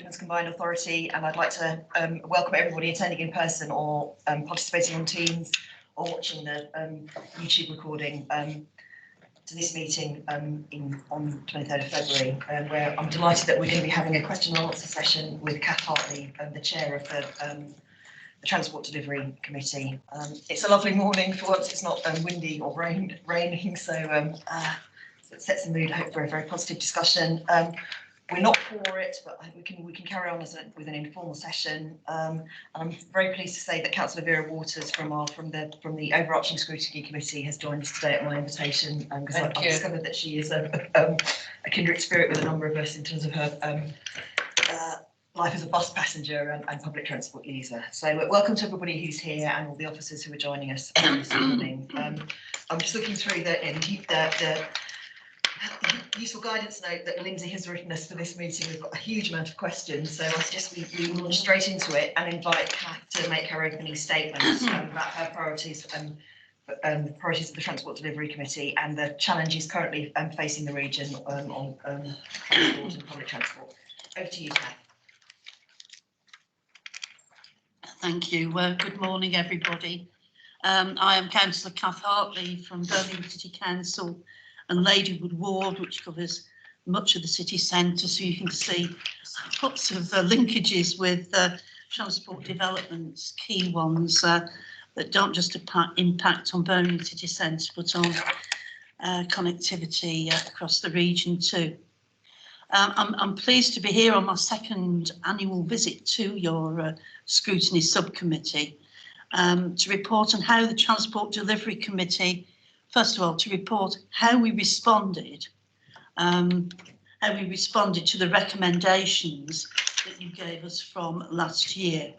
Midlands Combined Authority, and I'd like to welcome everybody attending in person or participating on Teams or watching the YouTube recording to this meeting on 23rd of February, where I'm delighted that we're going to be having a question and answer session with Kath Hartley, the chair of the Transport Delivery Committee. It's a lovely morning for once. It's not windy or raining, so it sets the mood, I hope, for a very positive discussion. We're not for it, but we can carry on with an informal session. And I'm very pleased to say that Councillor Vera Waters from the overarching Scrutiny Committee has joined us today at my invitation, because I've discovered that she is a kindred spirit with a number of us in terms of her life as a bus passenger and public transport user. So welcome to everybody who's here and all the officers who are joining us this morning. I'm just looking through the useful guidance note that Lindsay has written us for this meeting. We've got a huge amount of questions, so I suggest we launch straight into it and invite Kath to make her opening statement about her priorities and the priorities of the Transport Delivery Committee and the challenges currently facing the region on transport and public transport. Over to you, Kath. Thank you. Good morning, everybody. I am Councillor Kath Hartley from Birmingham City Council and Ladywood Ward, which covers much of the city centre, so you can see lots of linkages with transport developments, key ones that don't just impact on Birmingham City Centre, but on connectivity across the region too. I'm pleased to be here on my second annual visit to your Scrutiny Subcommittee to report on how the Transport Delivery Committee, first of all, to report how we responded to the recommendations that you gave us from last year,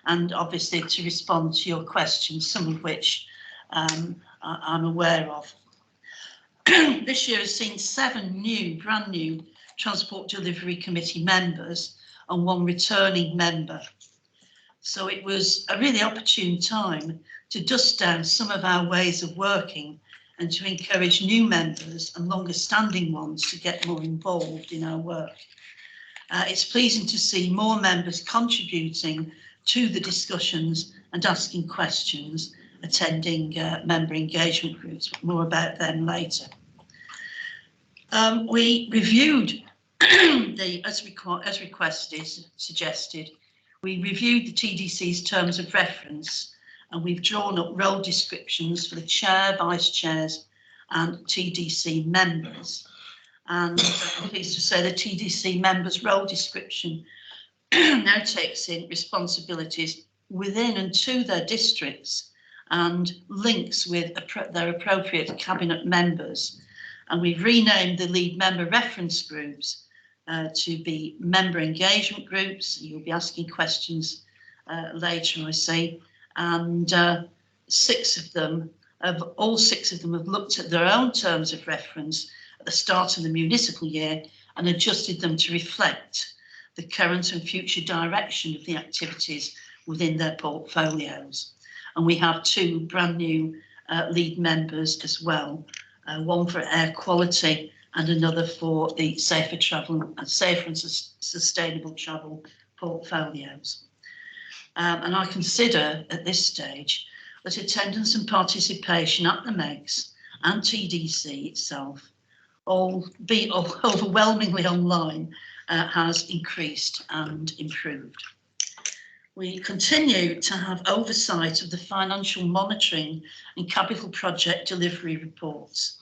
and obviously to respond to your questions, some of which I'm aware of. This year has seen 7 brand new Transport Delivery Committee members and 1 returning member. So it was a really opportune time to dust down some of our ways of working and to encourage new members and longer standing ones to get more involved in our work. It's pleasing to see more members contributing to the discussions and asking questions, attending member engagement groups, but more about them later. We reviewed as suggested, we reviewed the TDC's terms of reference, and we've drawn up role descriptions for the chair, vice chairs and TDC members. And I'm pleased to say the TDC members' role description now takes in responsibilities within and to their districts and links with their appropriate cabinet members. And we've renamed the lead member reference groups to be member engagement groups. You'll be asking questions later, I see. And all 6 of them have looked at their own terms of reference at the start of the municipal year and adjusted them to reflect the current and future direction of the activities within their portfolios. And we have 2 brand new lead members as well, one for air quality and another for the safer and sustainable travel portfolios. And I consider at this stage that attendance and participation at the MEGs and TDC itself, albeit overwhelmingly online, has increased and improved. We continue to have oversight of the financial monitoring and capital project delivery reports.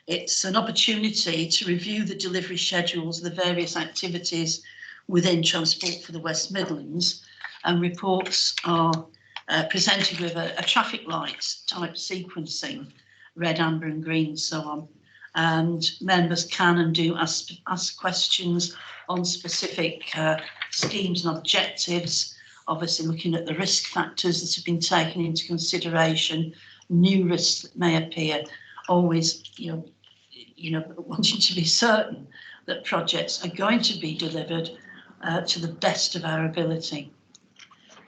It's an opportunity to review the delivery schedules of the various activities within Transport for the West Midlands, and reports are presented with a traffic lights type sequencing, red, amber and green and so on. And members can and do ask questions on specific schemes and objectives, obviously looking at the risk factors that have been taken into consideration, new risks that may appear, always wanting to be certain that projects are going to be delivered to the best of our ability.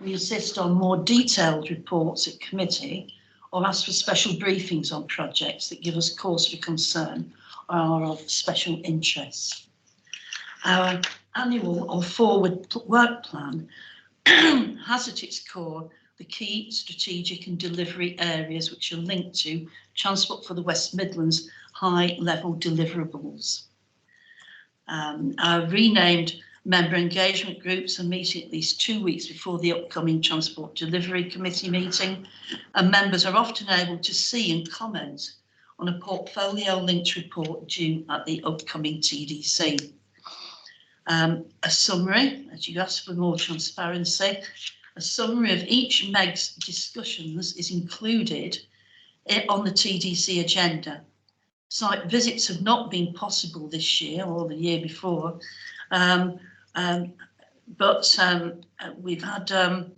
We insist on more detailed reports at committee or ask for special briefings on projects that give us cause for concern or are of special interest. Our annual or forward work plan has at its core the key strategic and delivery areas which are linked to Transport for the West Midlands high-level deliverables. Our renamed member engagement groups are meeting at least 2 weeks before the upcoming Transport Delivery Committee meeting, and members are often able to see and comment on a portfolio-linked report due at the upcoming TDC. A summary, as you asked for more transparency, a summary of each MEG's discussions is included on the TDC agenda. Site visits have not been possible this year or the year before, but we had to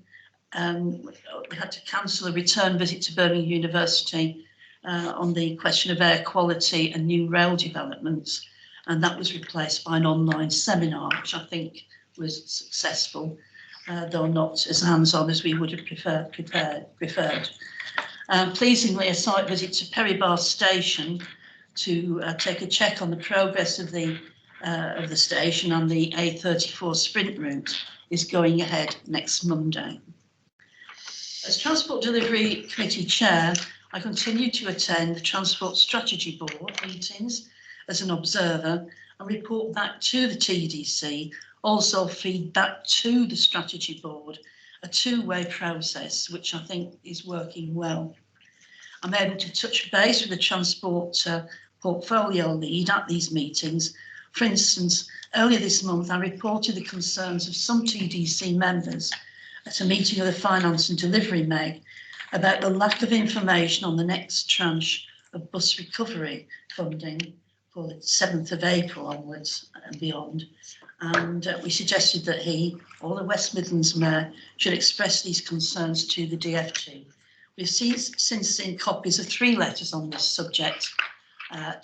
cancel a return visit to Birmingham University on the question of air quality and new rail developments, and that was replaced by an online seminar, which I think was successful, though not as hands-on as we would have preferred. Pleasingly, a site visit to Perry Bar Station to take a check on the progress of the station and the A34 sprint route is going ahead next Monday. As Transport Delivery Committee Chair, I continue to attend the Transport Strategy Board meetings as an observer and report back to the TDC, also feed back to the Strategy Board, a two-way process which I think is working well. I'm able to touch base with the Transport Portfolio Lead at these meetings. For instance, earlier this month I reported the concerns of some TDC members at a meeting of the Finance and Delivery MEG about the lack of information on the next tranche of bus recovery funding for the 7th of April onwards and beyond. And we suggested that he, or the West Midlands Mayor, should express these concerns to the DFT. We've since seen copies of 3 letters on this subject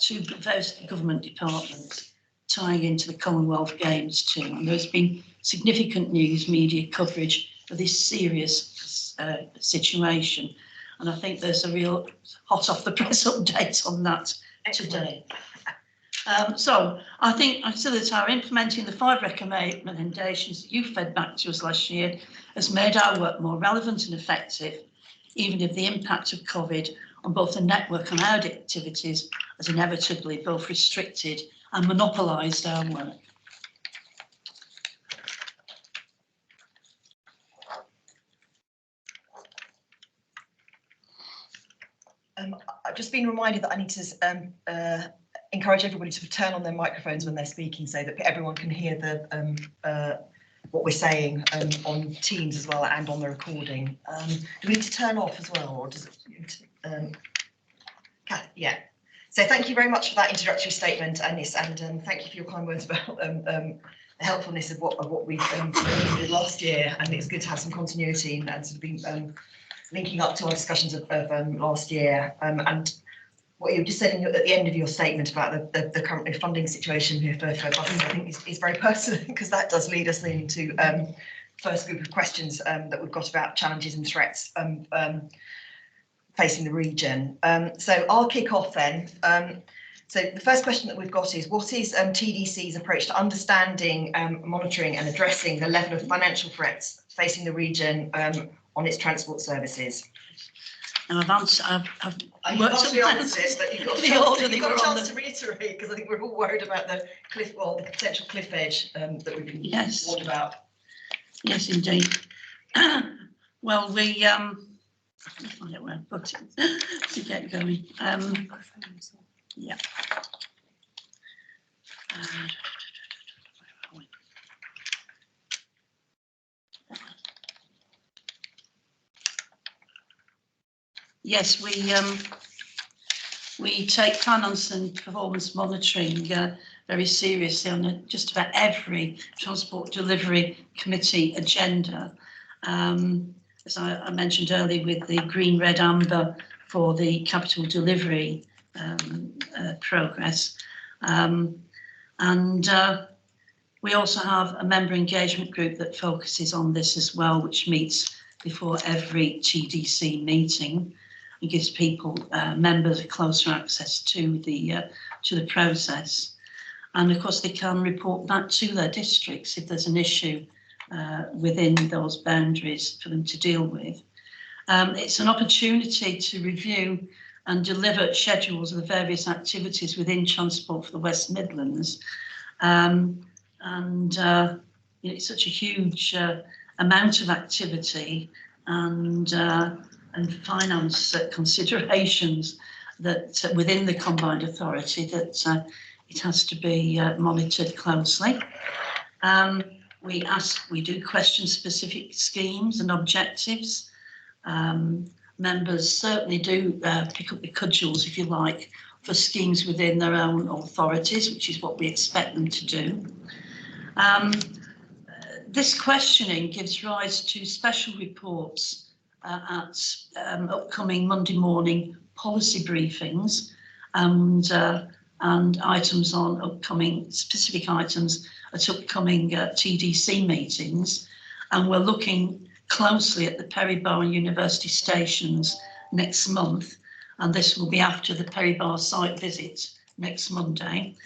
to various government departments, tying into the Commonwealth Games too. And there's been significant news media coverage of this serious situation. And I think there's a real hot off the press update on that today. So I think that our implementing the 5 recommendations that you fed back to us last year has made our work more relevant and effective, even if the impact of COVID on both the network and our activities has inevitably both restricted and monopolised our work. I've just been reminded that I need to encourage everybody to turn on their microphones when they're speaking so that everyone can hear the what we're saying on Teams as well and on the recording. Do we need to turn off as well, or does it? Yeah. So thank you very much for that introductory statement, Anis, and thank you for your kind words about the helpfulness of what we've did last year. And it's good to have some continuity and sort of been linking up to our discussions of last year. And what you were just saying at the end of your statement about the current funding situation here for buses, I think is very pertinent, because that does lead us into first group of questions that we've got about challenges and threats facing the region. So I'll kick off then. So the first question that we've got is, what is TDC's approach to understanding, monitoring and addressing the level of financial threats facing the region on its transport services? And I've worked on this, but you've got a chance to reiterate, because I think we're all worried about the potential cliff edge that we've been warned about. Yes, indeed. Well, we let me find out where I put it to get going. Yeah. Yes, we take finance and performance monitoring very seriously on just about every Transport Delivery Committee agenda. As I mentioned earlier, with the green, red, amber for the capital delivery progress. We also have a member engagement group that focuses on this as well, which meets before every TDC meeting and gives people, members, closer access to the process. And of course, they can report back to their districts if there's an issue within those boundaries for them to deal with. It's an opportunity to review and deliver schedules of the various activities within Transport for the West Midlands. It's such a huge amount of activity and finance considerations that within the combined authority that it has to be monitored closely. We do question specific schemes and objectives. Members certainly do pick up the cudgels, if you like, for schemes within their own authorities, which is what we expect them to do. This questioning gives rise to special reports at upcoming Monday morning policy briefings and items on upcoming specific items at upcoming TDC meetings. And we're looking closely at the Perry-Barr University stations next month, and this will be after the Perry-Barr site visit next Monday.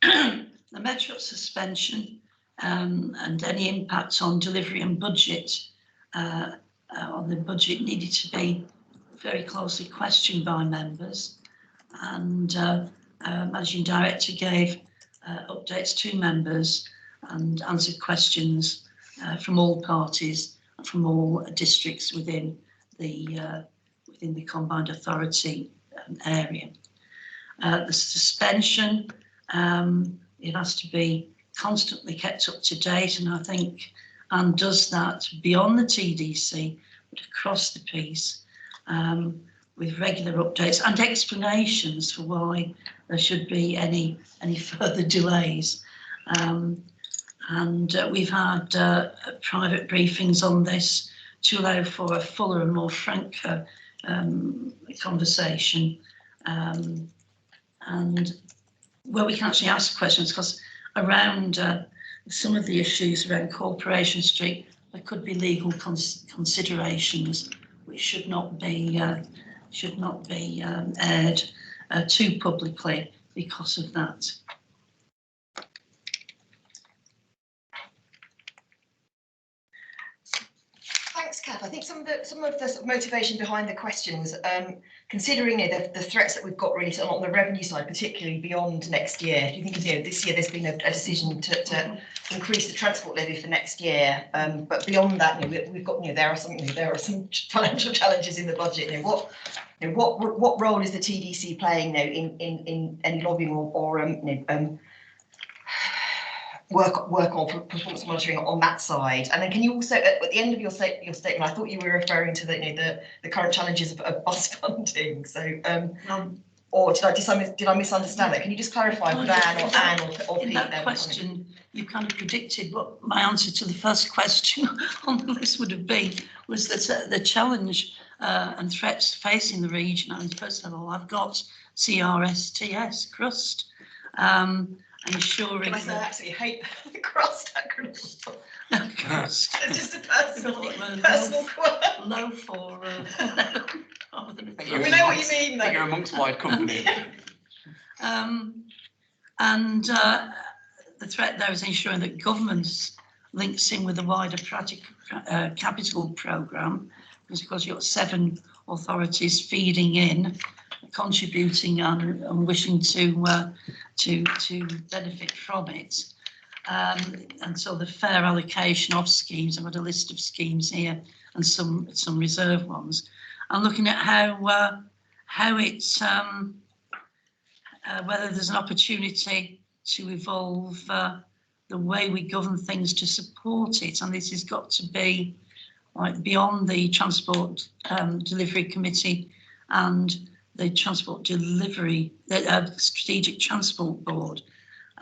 The Metro suspension and any impact on delivery and budget on the budget needed to be very closely questioned by members, and Managing Director gave updates to members and answered questions from all parties, from all districts within the combined authority area. The suspension, it has to be constantly kept up to date, and I think Anne does that beyond the TDC, but across the piece, with regular updates and explanations for why there should be any further delays. We've had private briefings on this to allow for a fuller and more frank conversation, and where we can actually ask questions, because around some of the issues around Corporation Street, there could be legal considerations which should not be aired too publicly because of that. Thanks, Kath. I think some of the sort of motivation behind the question was considering the threats that we've got really on the revenue side, particularly beyond next year. Do you think this year there's been a decision to increase the transport levy for next year, but beyond that, we've got there are some financial challenges in the budget. What role is the TDC playing in any lobbying or work on performance monitoring on that side? And then can you also, at the end of your statement, I thought you were referring to the current challenges of bus funding. So, or did I misunderstand that? Can you just clarify what Anne or Pete? In that question, you kind of predicted what my answer to the first question on the list would have been, was that the challenge and threats facing the region. And first of all, I've got CRSTS, crust. Ensuring I absolutely hate the crust acronym. Crust. It's just a personal quirk. Low for. We know what you mean, though. You're amongst wide company. The threat there is ensuring that governments links in with the wider capital programme, because of course you've got 7 authorities feeding in, contributing and wishing to benefit from it, and so the fair allocation of schemes. I've got a list of schemes here and some reserve ones. I'm looking at how it's whether there's an opportunity to evolve the way we govern things to support it, and this has got to be like beyond the Transport Delivery Committee and the Transport Delivery, Strategic Transport Board,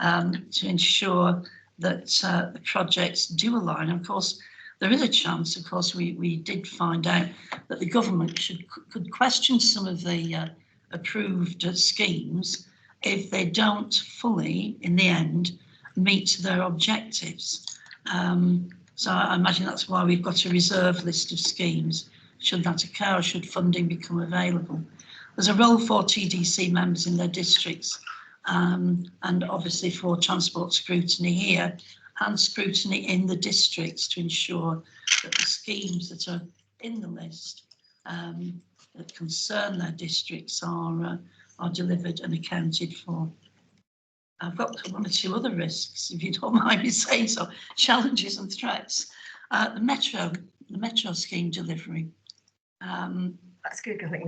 to ensure that the projects do align. Of course, there is a chance, of course, we did find out that the government could question some of the approved schemes if they don't fully, in the end, meet their objectives. So I imagine that's why we've got a reserve list of schemes, should that occur, or should funding become available. There's a role for TDC members in their districts and obviously for transport scrutiny here and scrutiny in the districts to ensure that the schemes that are in the list that concern their districts are delivered and accounted for. I've got one or two other risks, if you don't mind me saying so, challenges and threats. The metro scheme delivery. That's good. I think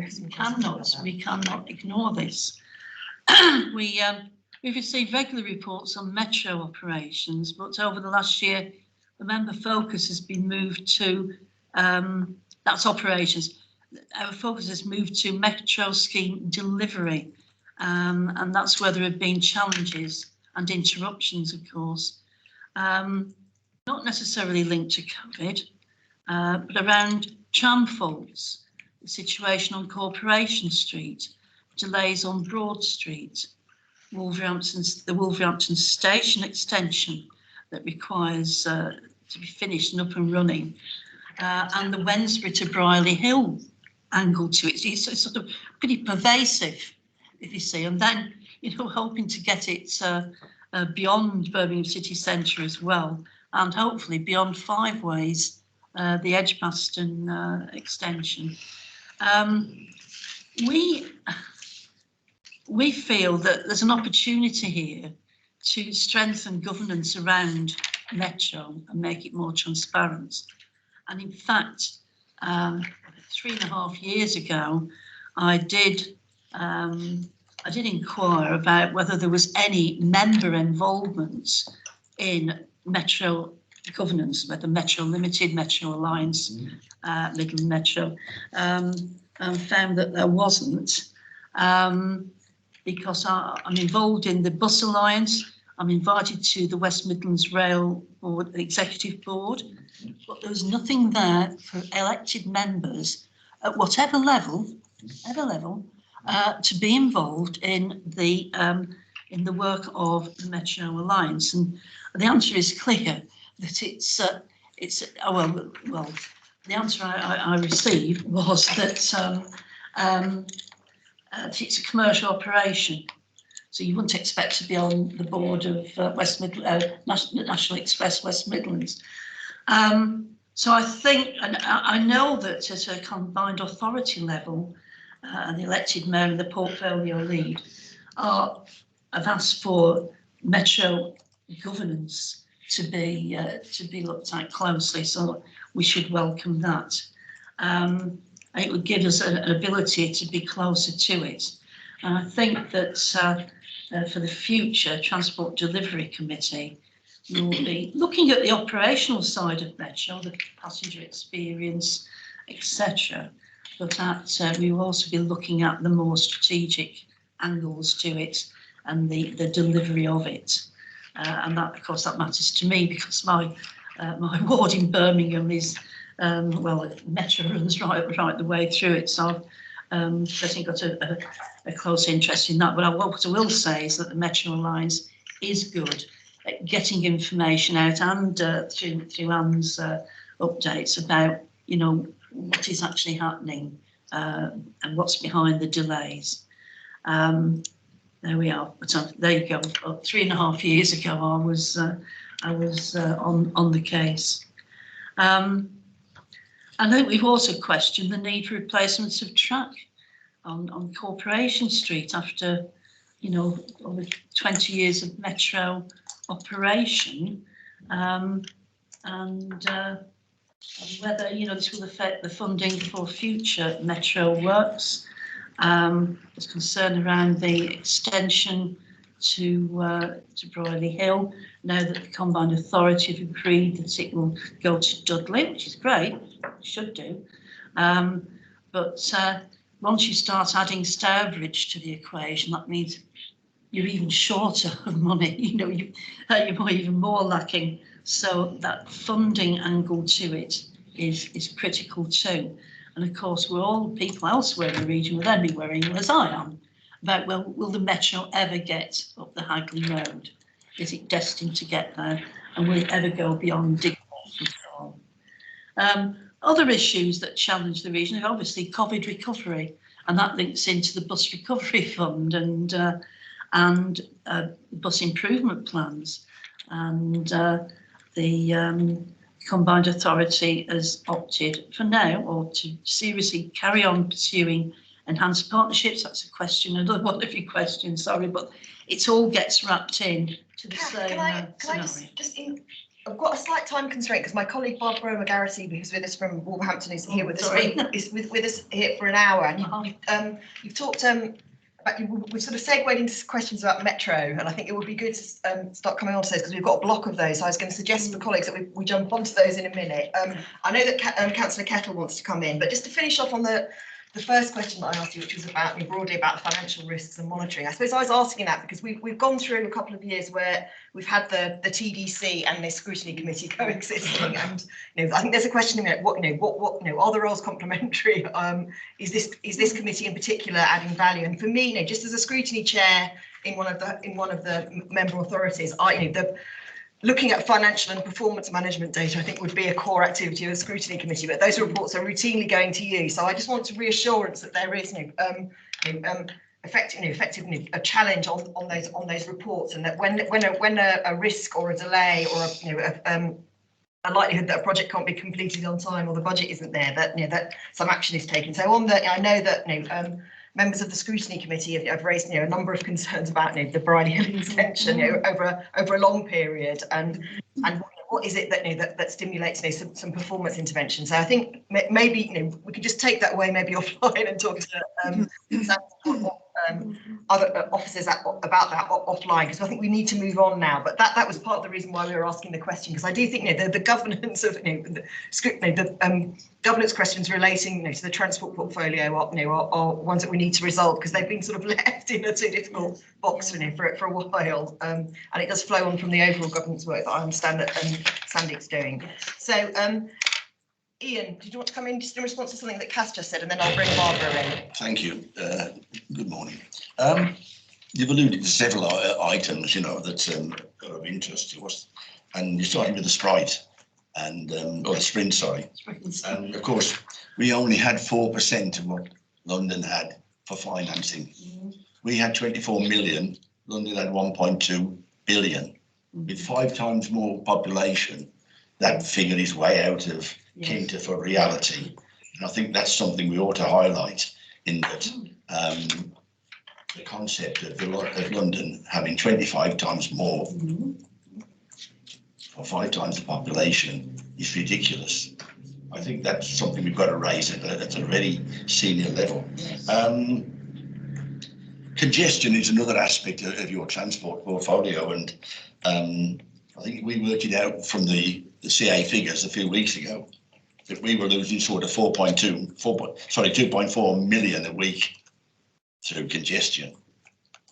We cannot ignore this. We've received regular reports on metro operations, but over the last year, the member focus has been moved to that's operations. Our focus has moved to metro scheme delivery, and that's where there have been challenges and interruptions, of course, not necessarily linked to COVID, but around tram faults, the situation on Corporation Street, delays on Broad Street, the Wolverhampton station extension that requires to be finished and up and running, and the Wednesbury to Brierley Hill angle to it. It's sort of pretty pervasive, if you see, and then, hoping to get it beyond Birmingham city centre as well, and hopefully beyond Five Ways, the Edgbaston extension. We feel that there's an opportunity here to strengthen governance around Metro and make it more transparent. And in fact, 3.5 years ago, I did inquire about whether there was any member involvement in Metro governance, whether Metro Limited, Metro Alliance, Midland Metro, and found that there wasn't. Because I'm involved in the Bus Alliance, I'm invited to the West Midlands Rail Board, the Executive Board, but there was nothing there for elected members at whatever level, to be involved in the work of the Metro Alliance. And the answer is clear that the answer I received was that it's a commercial operation, so you wouldn't expect to be on the board of National Express West Midlands. So I think, and I know that at a combined authority level, the elected mayor and the portfolio lead have asked for Metro governance to be looked at closely. So we should welcome that. It would give us an ability to be closer to it. And I think that for the future Transport Delivery Committee, will be looking at the operational side of Metro, the passenger experience, etc. But we will also be looking at the more strategic angles to it and the delivery of it. And that, of course, that matters to me because my ward in Birmingham is Metro runs right the way through it, so I've certainly got a close interest in that. But what I will say is that the Metro Alliance is good at getting information out and through Anne's updates about what is actually happening and what's behind the delays. There we are. But there you go. 3.5 years ago, I was on the case. I think we've also questioned the need for replacements of track on Corporation Street after, over 20 years of Metro operation, and whether this will affect the funding for future Metro works. There's concern around the extension to Brierley Hill, now that the Combined Authority have agreed that it will go to Dudley, which is great, it should do. But once you start adding Stourbridge to the equation, that means you're even shorter of money, you're even more lacking. So that funding angle to it is critical too. And of course, we're all people elsewhere in the region will then be worrying, as I am, about, well, will the Metro ever get up the Hagley Road? Is it destined to get there? And will it ever go beyond Diggles and so on? Other issues that challenge the region are obviously COVID recovery, and that links into the bus recovery fund. And and bus improvement plans. And the Combined Authority has opted for now, or to seriously carry on pursuing enhanced partnerships. That's a question, another one of your questions, sorry, but it all gets wrapped in to the same Can I I've got a slight time constraint because my colleague Barbara McGarrity, who's with us from Wolverhampton, is here with us. Is with us here for an hour. And you've talked about, we've sort of segued into questions about Metro, and I think it would be good to start coming on to those because we've got a block of those. So I was going to suggest for colleagues that we jump onto those in a minute. I know that Councillor Kettle wants to come in, but just to finish off on the first question that I asked you, which was about broadly about the financial risks and monitoring. I suppose I was asking that because we've gone through a couple of years where we've had the TDC and the Scrutiny Committee coexisting, and I think there's a question about what are the roles complementary? Is this committee in particular adding value? And for me, just as a Scrutiny chair in one of the member authorities, looking at financial and performance management data, I think, would be a core activity of the Scrutiny Committee, but those reports are routinely going to you. So I just want reassurance that there is effectively a challenge on those reports, and that when a risk or a delay or a likelihood that a project can't be completed on time or the budget isn't there, that some action is taken. So on that, I know that members of the Scrutiny Committee have raised a number of concerns about the Bridie Hill extension over a long period, and what is it that stimulates some performance intervention. So I think maybe we could just take that away maybe offline and talk to other officers about that offline, because I think we need to move on now. But that was part of the reason why we were asking the question, because I do think the governance of governance questions relating to the transport portfolio are ones that we need to resolve, because they've been sort of left in a too difficult box for a while, and it does flow on from the overall governance work that I understand that Sandy's doing. So Ian, did you want to come in just in response to something that Cass just said, and then I'll bring Barbara in? Thank you. Good morning. You've alluded to several items, that are of interest to us, and you're starting with the Sprite and or the Sprint, sorry. And of course, we only had 4% of what London had for financing. We had 24 million. London had 1.2 billion. With 5 times more population, that figure is way out of kilter for reality. And I think that's something we ought to highlight, in that the concept of London having 25 times more or 5 times the population is ridiculous. I think that's something we've got to raise at a very senior level. Congestion is another aspect of your transport portfolio, and I think we worked it out from the CA figures a few weeks ago that we were losing sort of 2.4 million a week through congestion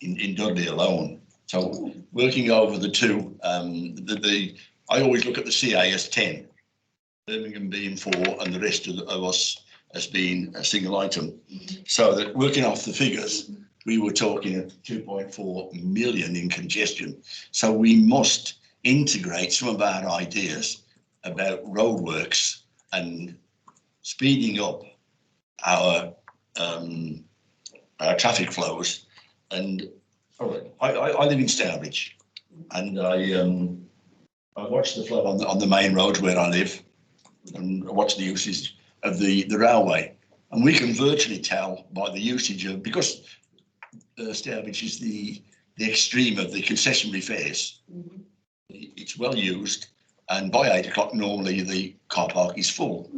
in Dudley alone. So working over the two, I always look at the CA as 10, Birmingham being 4, and the rest of us as being a single item. So that working off the figures, we were talking at 2.4 million in congestion. So we must integrate some of our ideas about roadworks and speeding up our traffic flows. And I live in Stourbridge, and I watch the flow on the main road where I live, and I watch the usage of the railway, and we can virtually tell by the usage of, because Stourbridge is the extreme of the concessionary fares. It's well used, and by 8 o'clock normally the car park is full.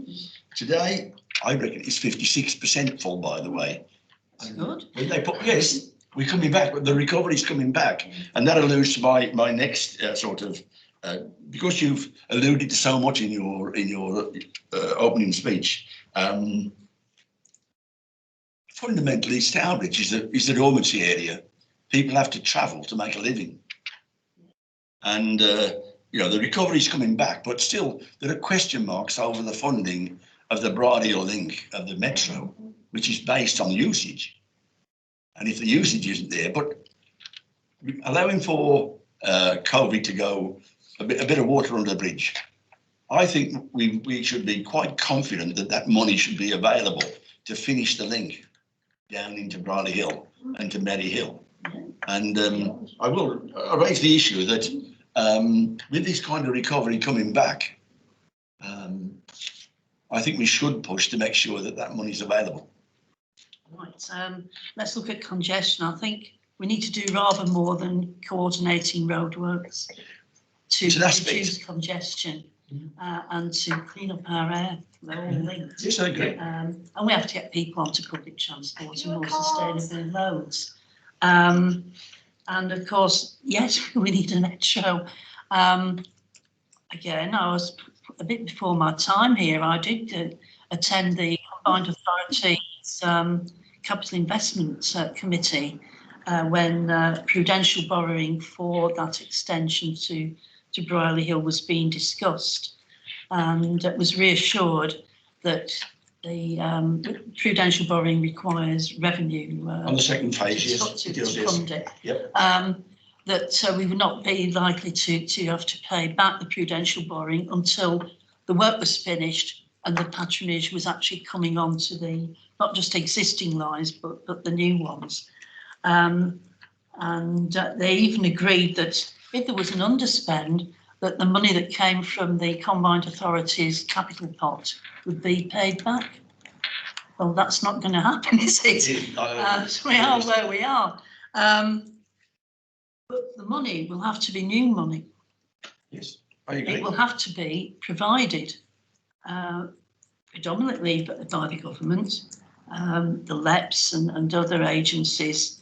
Today, I reckon it's 56% full, by the way. That's good. Yes, we're coming back, but the recovery's coming back, and that alludes to my next because you've alluded to so much in your opening speech. Fundamentally, Stourbridge is a dormancy area. People have to travel to make a living, and the recovery's coming back, but still there are question marks over the funding of the Bridie Hill link of the Metro, which is based on usage. And if the usage isn't there, but allowing for COVID to go a bit of water under the bridge, I think we should be quite confident that money should be available to finish the link down into Bridie Hill and to Merry Hill. And I raise the issue that with this kind of recovery coming back, I think we should push to make sure that that money's available. Right, let's look at congestion. I think we need to do rather more than coordinating roadworks to reduce congestion and to clean up our air. They're all linked. Yes, I agree. And we have to get people onto public transport and more sustainable roads. And of course, yes, we need a metro. Again, I was a bit before my time here. I did attend the Combined Authorities Capital Investment Committee when prudential borrowing for that extension to Brierley Hill was being discussed, and it was reassured that the prudential borrowing requires revenue on the second phase, to fund it. Yep. That we would not be likely to have to pay back the prudential borrowing until the work was finished and the patronage was actually coming on to the not just existing lines but the new ones. And they even agreed that if there was an underspend, that the money that came from the Combined Authorities capital pot would be paid back. Well, that's not going to happen, is it? So we are where we are. But the money will have to be new money. Yes, I agree. It will have to be provided predominantly by the government. The LEPs and other agencies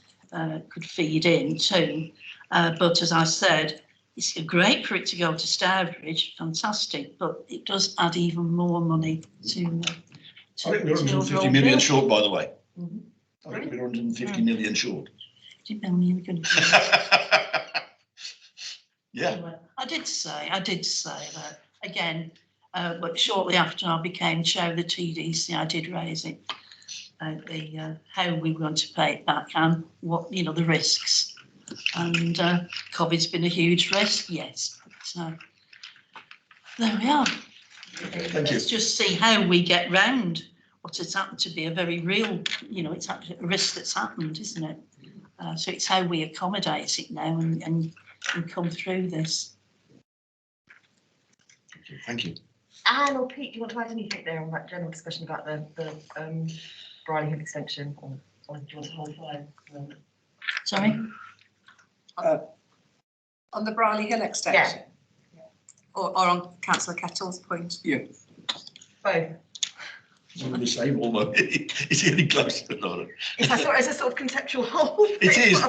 could feed in too. But as I said, it's great for it to go to Stourbridge, fantastic, but it does add even more money to I think we're 150 million short, by the way. Mm-hmm. I think we're 150 million short. Didn't know you were going to do Yeah. Anyway, I did say that again, but shortly after I became chair of the TDC, I did raise it, how we were going to pay it back and what, the risks. And COVID's been a huge risk, yes. So there we are. Thank you. Let's just see how we get round what has happened to be a very real, it's actually a risk that's happened, isn't it? So it's how we accommodate it now and come through this. Thank you. Anne or Pete, do you want to add anything there on that general discussion about the Brierley Hill extension, or do you want to hold fire? Sorry? On the Brierley Hill extension? Yeah. Or on Councillor Kettle's point? Yeah. Both. I'm going to say more. It's getting close to another. It's a sort of conceptual whole. It is.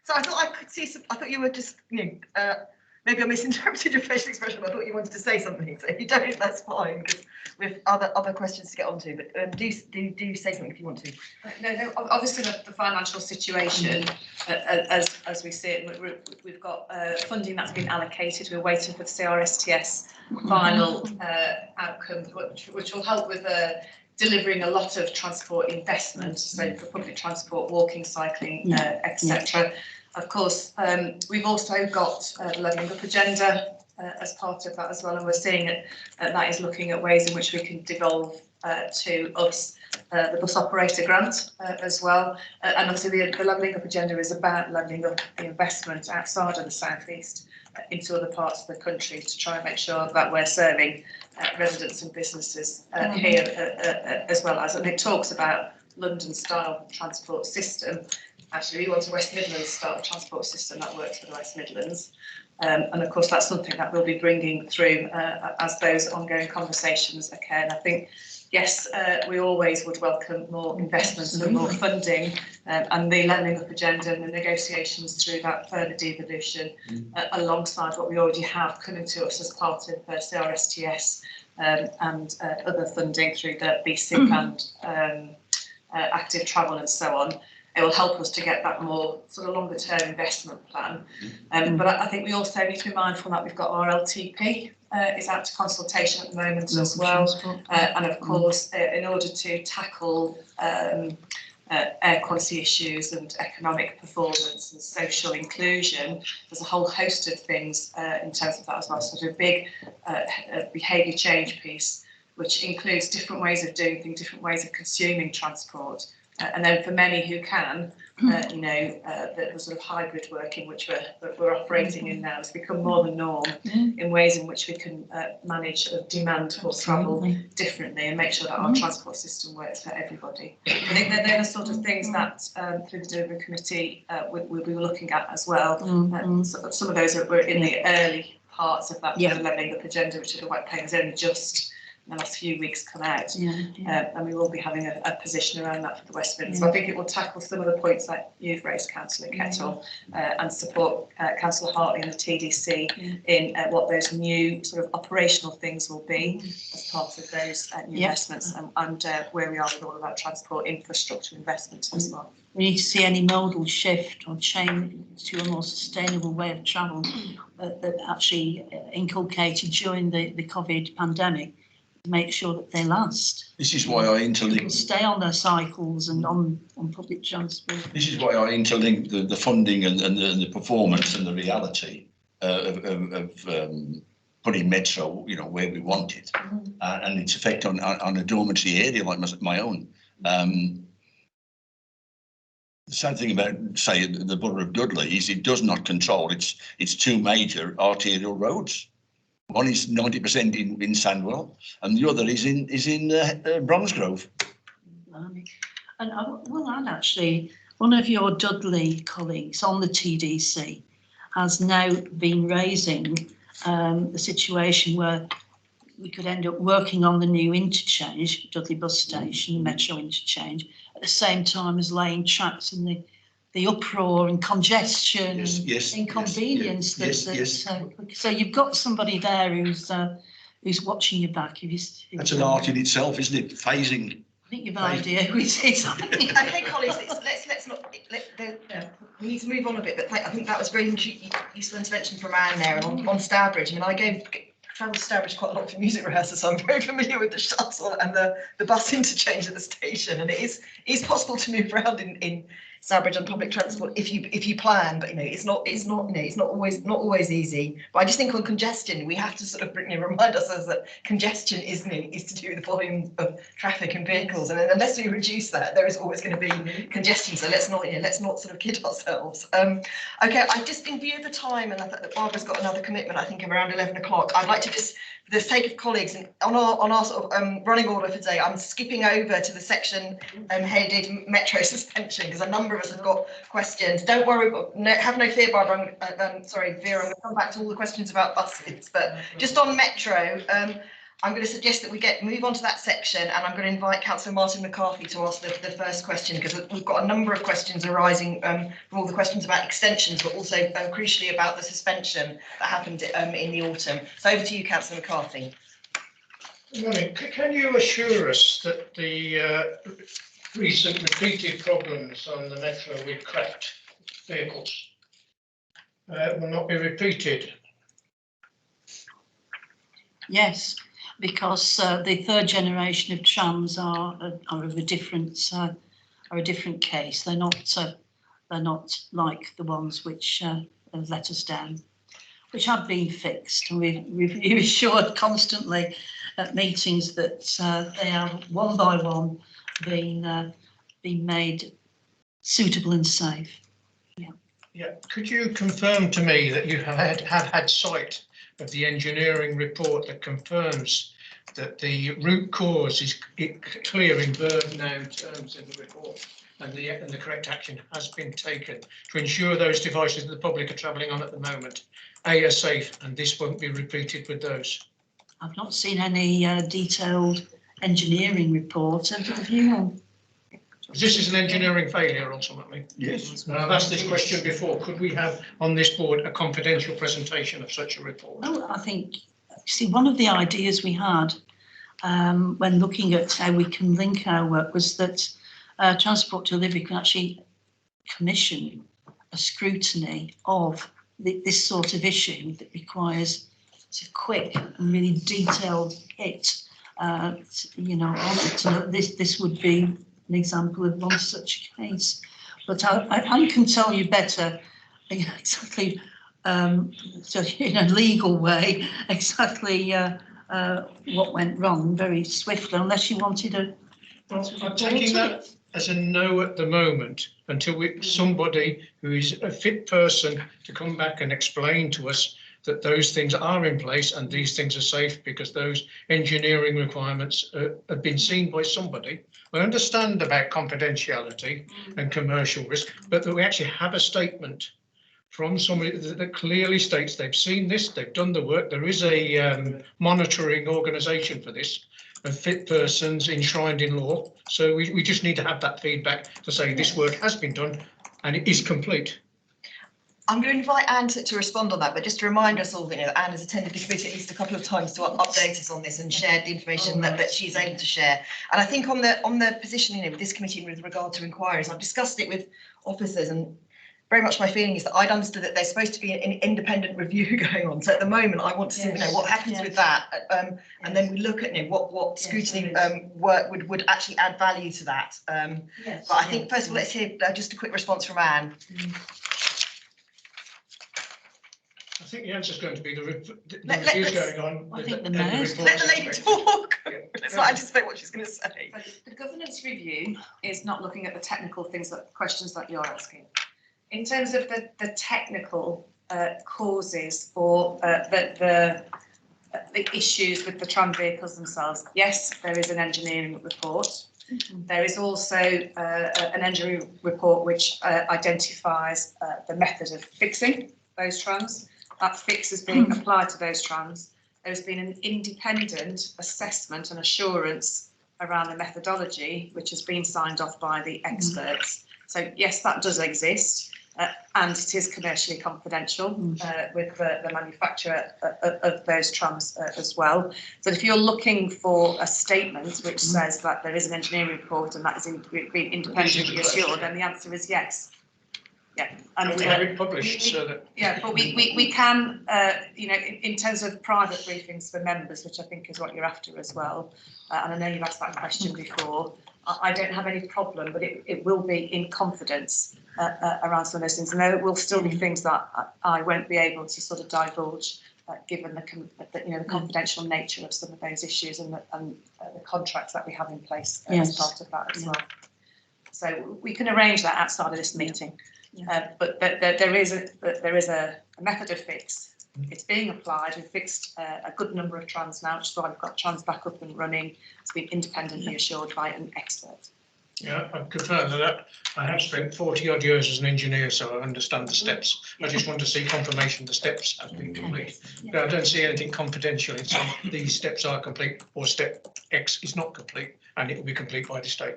So I thought I could see some, I thought you were just, maybe I misinterpreted your facial expression, but I thought you wanted to say something. So if you don't, that's fine, because we have other questions to get onto. But do say something if you want to. No. Obviously, the financial situation, as we see it, we've got funding that's been allocated. We're waiting for the CRSTS final outcome, which will help with delivering a lot of transport investment, so for public transport, walking, cycling, etc. Of course, we've also got the levelling up agenda as part of that as well, and we're seeing that is looking at ways in which we can devolve to us the bus operator grant as well. And obviously the levelling up agenda is about levelling up the investment outside of the South East into other parts of the country to try and make sure that we're serving residents and businesses here as well as, and it talks about London-style transport system. Actually, we want a West Midlands-style transport system that works for the West Midlands. And of course, that's something that we'll be bringing through as those ongoing conversations occur. And I think, yes, we always would welcome more investment and more funding, and the levelling up agenda and the negotiations through that further devolution alongside what we already have coming to us as part of CRSTS and other funding through the BSIP and active travel and so on. It will help us to get that more sort of longer term investment plan. But I think we also need to be mindful that we've got our LTP is out to consultation at the moment as well. And of course, in order to tackle air quality issues and economic performance and social inclusion, there's a whole host of things in terms of that as well. So there's a big behaviour change piece, which includes different ways of doing things, different ways of consuming transport. And then for many who can, the sort of hybrid working which we're operating in now has become more the norm in ways in which we can manage demand for travel differently and make sure that our transport system works for everybody. I think that they're the sort of things that through the Delivery Committee we'll be looking at as well. So some of those were in the early parts of that levelling up agenda, which are the white paper has only just in the last few weeks come out, and we will be having a position around that for the West Midlands. So I think it will tackle some of the points that you've raised, Councillor Kettle, and support Councillor Hartley and the TDC in what those new sort of operational things will be as part of those new investments, and where we are with all of our transport infrastructure investments as well. We need to see any modal shift or change to a more sustainable way of travel that actually inculcated during the COVID pandemic. Make sure that they last. This is why I interlink. People stay on their cycles and on public transport. This is why I interlink the funding and the performance and the reality of putting Metro, where we want it, and its effect on a dormitory area like my own. The sad thing about, say, the Borough of Dudley is it does not control its two major arterial roads. One is 90% in Sandwell, and the other is in Bromsgrove. And actually, one of your Dudley colleagues on the TDC has now been raising the situation where we could end up working on the new interchange, Dudley bus station, Metro interchange, at the same time as laying tracks in the uproar and congestion and inconvenience. So you've got somebody there who's watching your back. That's an art in itself, isn't it? Phasing. I think you've an idea who it is. Okay, colleagues, let's not. We need to move on a bit, but I think that was very useful intervention from Anne there. And on Stourbridge, I travel to Stourbridge quite a lot for music rehearsals, so I'm very familiar with the shuttle and the bus interchange at the station. And it is possible to move around in Stourbridge on public transport if you plan, but it's not always easy. But I just think on congestion we have to sort of remind ourselves that congestion is to do with the volume of traffic and vehicles, and unless we reduce that, there is always going to be congestion. So let's not sort of kid ourselves. Okay, I just, in view of the time, and I thought that Barbara's got another commitment, I think of around 11 o'clock. I'd like to just, for the sake of colleagues, and on our sort of running order for today, I'm skipping over to the section headed Metro suspension, because a number of us have got questions. Don't worry, have no fear, Barbara. Sorry, Vera, I'm going to come back to all the questions about buses, but just on Metro, I'm going to suggest that we move on to that section, and I'm going to invite Councillor Martin McCarthy to ask the first question, because we've got a number of questions arising from all the questions about extensions, but also crucially about the suspension that happened in the autumn. So over to you, Councillor McCarthy. Good morning. Can you assure us that the recent repeated problems on the Metro with cracked vehicles will not be repeated? Yes, because the third generation of trams are of a different case. They're not like the ones which have let us down, which have been fixed. And we've assured constantly at meetings that they are one by one being made suitable and safe. Yeah. Could you confirm to me that you have had sight of the engineering report that confirms that the root cause is clear in verb noun terms in the report, and the correct action has been taken to ensure those devices that the public are travelling on at the moment are safe, and this won't be repeated with those? I've not seen any detailed engineering report. Have you? This is an engineering failure ultimately. Yes. I've asked this question before. Could we have on this board a confidential presentation of such a report? Well, I think, see, one of the ideas we had when looking at how we can link our work was that Transport Delivery can actually commission a scrutiny of this sort of issue that requires a quick and really detailed hit, on it. So this would be an example of one such case, but I can tell you better exactly, so in a legal way, exactly what went wrong very swiftly, unless you wanted a. I'm taking that as a no at the moment until somebody who is a fit person to come back and explain to us that those things are in place and these things are safe because those engineering requirements have been seen by somebody. I understand about confidentiality and commercial risk, but that we actually have a statement from somebody that clearly states they've seen this, they've done the work. There is a monitoring organisation for this, and fit persons enshrined in law. So we just need to have that feedback to say this work has been done and it is complete. I'm going to invite Anne to respond on that, but just to remind us all that Anne has attended the committee at least a couple of times to update us on this and shared the information that she's able to share. And I think on the positioning of this committee with regard to inquiries, I've discussed it with officers, and very much my feeling is that I'd understood that there's supposed to be an independent review going on. So at the moment, I want to see what happens with that, and then we look at what scrutiny work would actually add value to that. But I think first of all, let's hear just a quick response from Anne. I think the answer is going to be the review's going on. I think the Let the lady talk. Let's not anticipate what she's going to say. The governance review is not looking at the technical questions that you're asking. In terms of the technical causes or the issues with the tram vehicles themselves, yes, there is an engineering report. There is also an engineering report which identifies the method of fixing those trams. That fix is being applied to those trams. There's been an independent assessment and assurance around the methodology, which has been signed off by the experts. So yes, that does exist, and it is commercially confidential with the manufacturer of those trams as well. So if you're looking for a statement which says that there is an engineering report and that is being independently assured, then the answer is yes. Yeah, and we have it published so that. Yeah, but we can, in terms of private briefings for members, which I think is what you're after as well. And I know you've asked that question before. I don't have any problem, but it will be in confidence around some of those things. And there will still be things that I won't be able to sort of divulge, given the confidential nature of some of those issues and the contracts that we have in place as part of that as well. So we can arrange that outside of this meeting. But there is a method of fix. It's being applied. We've fixed a good number of trams now, which is why we've got trams back up and running. It's been independently assured by an expert. Yeah, I confirm that. I have spent 40 odd years as an engineer, so I understand the steps. I just want to see confirmation the steps have been complete. But I don't see anything confidential in saying these steps are complete or step X is not complete, and it will be complete by the state.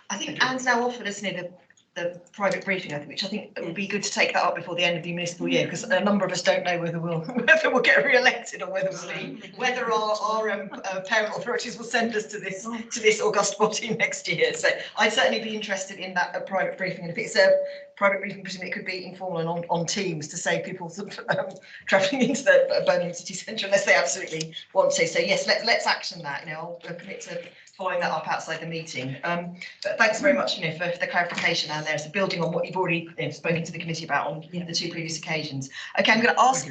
I think Anne's now offered us the private briefing, which I think it would be good to take that up before the end of the municipal year, because a number of us don't know whether we'll get re-elected or whether our parent authorities will send us to this august body next year. So I'd certainly be interested in that private briefing, and if it's a private briefing, presumably it could be informal and on Teams to save people sort of travelling into the Birmingham city centre unless they absolutely want to. So yes, let's action that. I'll commit to following that up outside the meeting. But thanks very much, for the clarification, Anne, there. So building on what you've already spoken to the committee about on the two previous occasions. Okay, I'm going to ask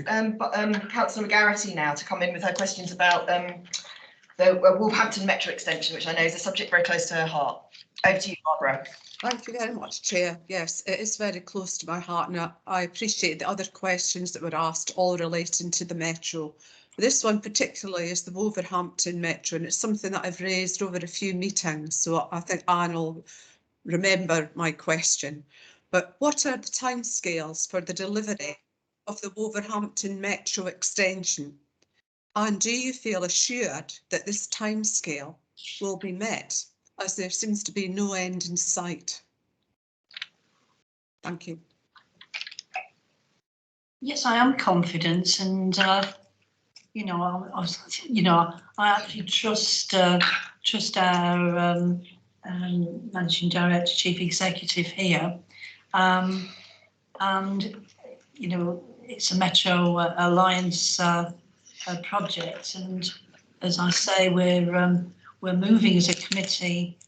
Councillor McGarity now to come in with her questions about the Wolverhampton Metro extension, which I know is a subject very close to her heart. Over to you, Barbara. Thank you very much, Chair. Yes, it is very close to my heart, and I appreciate the other questions that were asked, all relating to the Metro. This one particularly is the Wolverhampton Metro, and it's something that I've raised over a few meetings, so I think Anne will remember my question. But what are the timescales for the delivery of the Wolverhampton Metro extension? And do you feel assured that this timescale will be met, as there seems to be no end in sight? Thank you. Yes, I am confident, and I actually trust our managing director, chief executive here, and it's a Metro Alliance project, and as I say, we're moving as a committee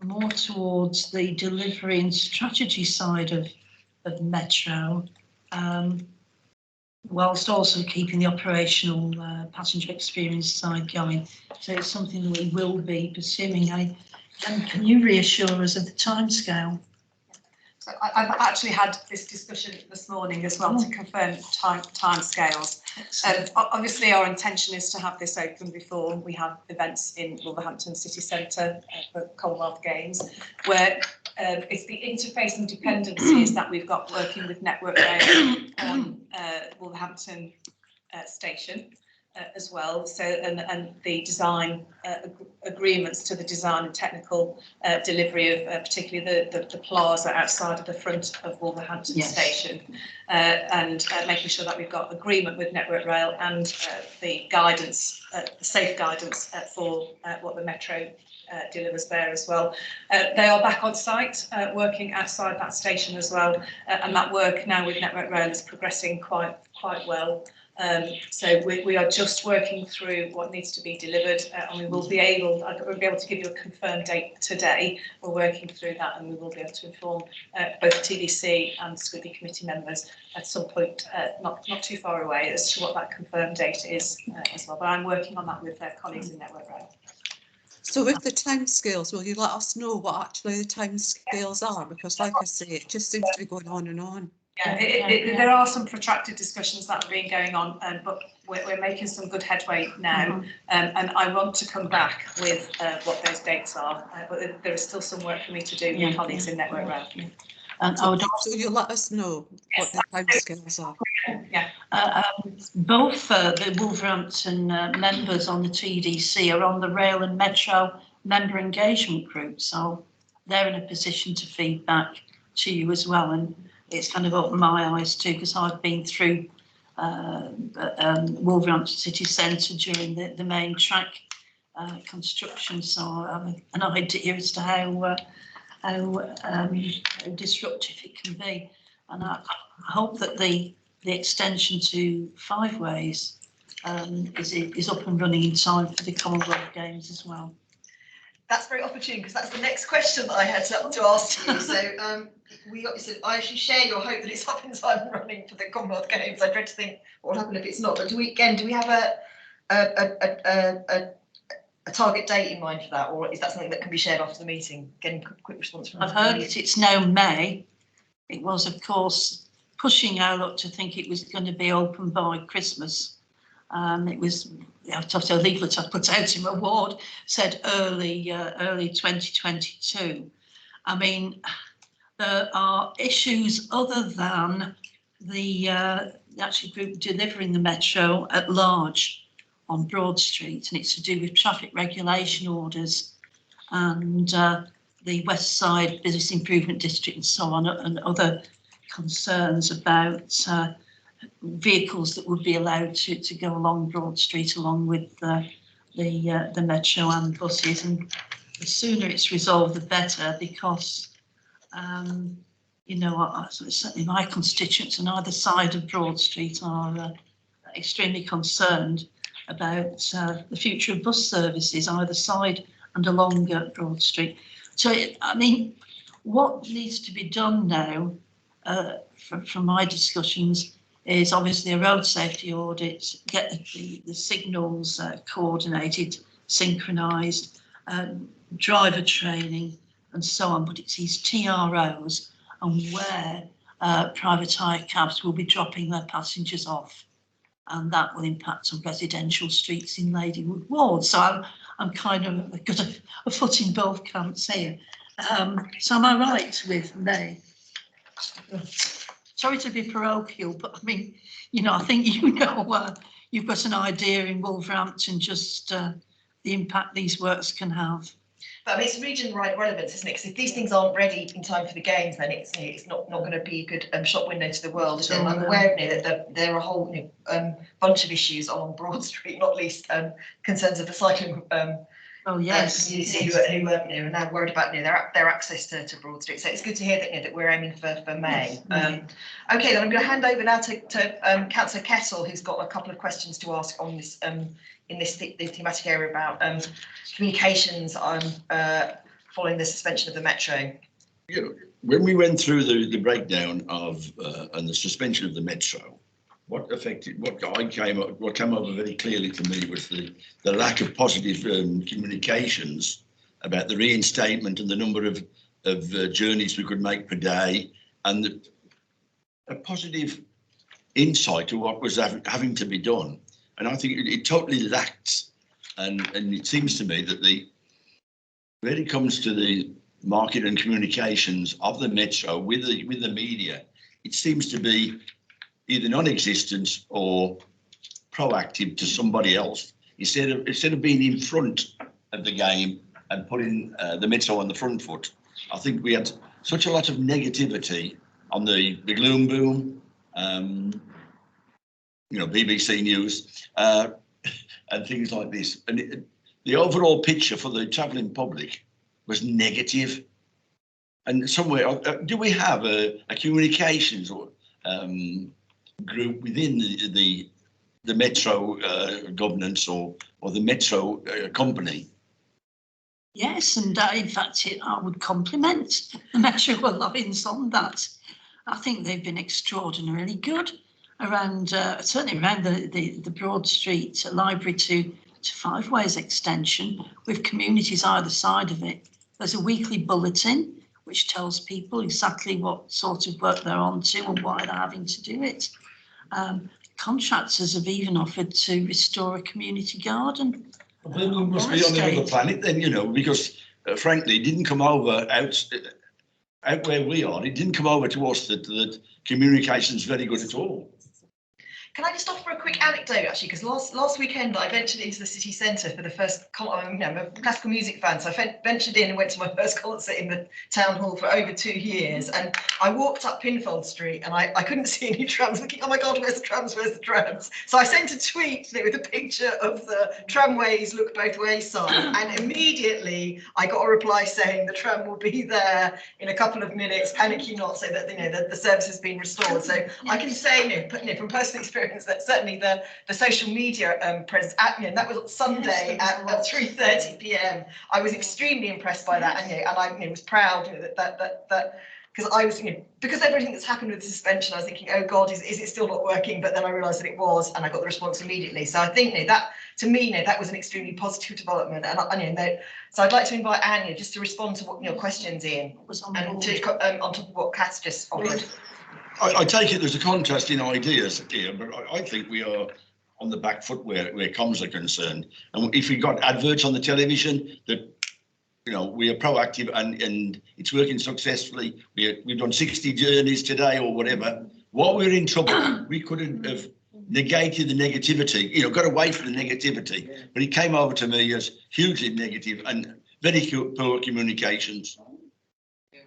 more towards the delivery and strategy side of Metro, whilst also keeping the operational passenger experience side going. So it's something that we will be pursuing. And can you reassure us of the timescale? So I've actually had this discussion this morning as well to confirm timescales. Obviously, our intention is to have this open before we have events in Wolverhampton City Centre for Commonwealth Games, where it's the interface and dependencies that we've got working with Network Rail on Wolverhampton Station. As well, so and the design agreements to the design and technical delivery of particularly the plaza outside of the front of Wolverhampton Station, and making sure that we've got agreement with Network Rail and the guidance, the safe guidance for what the Metro delivers there as well. They are back on site working outside that station as well, and that work now with Network Rail is progressing quite well. So we are just working through what needs to be delivered, and we will be able to give you a confirmed date today. We're working through that, and we will be able to inform both TDC and Scrutiny committee members at some point, not too far away, as to what that confirmed date is as well. But I'm working on that with their colleagues in Network Rail. So with the timescales, will you let us know what actually the timescales are? Because like I say, it just seems to be going on and on. Yeah, there are some protracted discussions that have been going on, but we're making some good headway now, and I want to come back with what those dates are, but there is still some work for me to do with colleagues in Network Rail. And I would So you'll let us know what the timescales are. Yeah. Both the Wolverhampton members on the TDC are on the Rail and Metro member engagement group, so they're in a position to feed back to you as well. And it's kind of opened my eyes too, because I've been through Wolverhampton City Centre during the main track construction, so I have an idea as to how disruptive it can be. And I hope that the extension to 5 ways is up and running in time for the Commonwealth Games as well. That's very opportune, because that's the next question that I had to ask you. So I actually share your hope that it's up in time and running for the Commonwealth Games. I dread to think what will happen if it's not. But do we have a target date in mind for that, or is that something that can be shared after the meeting? Again, quick response from. I've heard that it's now May. It was, of course, pushing our luck to think it was going to be open by Christmas. It was, a leaflet I put out in my ward said early 2022. I mean, there are issues other than the actual group delivering the Metro at large on Broad Street, and it's to do with traffic regulation orders and the West Side Business Improvement District and so on, and other concerns about vehicles that would be allowed to go along Broad Street along with the Metro and buses. And the sooner it's resolved, the better, because certainly my constituents on either side of Broad Street are extremely concerned about the future of bus services either side and along Broad Street. So, I mean, what needs to be done now, from my discussions, is obviously a road safety audit, get the signals coordinated, synchronised, driver training and so on, but it's these TROs and where private hire cabs will be dropping their passengers off, and that will impact on residential streets in Ladywood Ward. So I'm kind of got a foot in both camps here. So am I right with May? Sorry to be parochial, but I mean, I think you've got an idea in Wolverhampton just the impact these works can have. But I mean, it's region-wide relevance, isn't it? Because if these things aren't ready in time for the games, then it's not going to be a good shop window to the world, is it? And I'm aware that there are a whole bunch of issues along Broad Street, not least concerns of the cycling community who are now worried about their access to Broad Street. So it's good to hear that we're aiming for May. Okay, then I'm going to hand over now to Councillor Kettle, who's got a couple of questions to ask on this in this thematic area about communications following the suspension of the Metro. When we went through the breakdown of and the suspension of the Metro, what came over very clearly to me was the lack of positive communications about the reinstatement and the number of journeys we could make per day, and a positive insight to what was having to be done. And I think it totally lacked, and it seems to me that when it comes to the market and communications of the Metro with the media, it seems to be either non-existent or proactive to somebody else, instead of being in front of the game and putting the Metro on the front foot. I think we had such a lot of negativity on the gloom boom, BBC News, and things like this. And the overall picture for the travelling public was negative. And somewhere, do we have a communications or group within the Metro governance or the Metro company? Yes, and in fact, I would compliment the Metro Alliance on that. I think they've been extraordinarily good around, certainly around the Broad Street Library to Five Ways extension, with communities either side of it. There's a weekly bulletin which tells people exactly what sort of work they're on to and why they're having to do it. Contractors have even offered to restore a community garden. Well, we must be on another planet then, because frankly, it didn't come over out where we are. It didn't come over to us that communication's very good at all. Can I just offer a quick anecdote, actually, because last weekend I ventured into the city centre for the first, I'm a classical music fan, so I ventured in and went to my first concert in the town hall for over 2 years, and I walked up Pinfold Street and I couldn't see any trams, thinking, oh my God, where's the trams, where's the trams? So I sent a tweet with a picture of the tramways look both ways sign, and immediately I got a reply saying the tram will be there in a couple of minutes, panic you not, so that the service has been restored. So I can say, from personal experience, that certainly the social media presence, that was Sunday at 3:30 p.m. I was extremely impressed by that, and I was proud that because I was, because everything that's happened with the suspension, I was thinking, oh God, is it still not working? But then I realised that it was, and I got the response immediately. So I think that, to me, that was an extremely positive development. And so I'd like to invite Anya just to respond to what your questions, Ian, and to on top of what Kath's just offered. I take it there's a contrast in ideas here, but I think we are on the back foot where comms are concerned. And if we've got adverts on the television that, we are proactive and it's working successfully. We've done 60 journeys today or whatever. While we're in trouble, we could have negated the negativity, got away from the negativity. But it came over to me as hugely negative and very poor communications.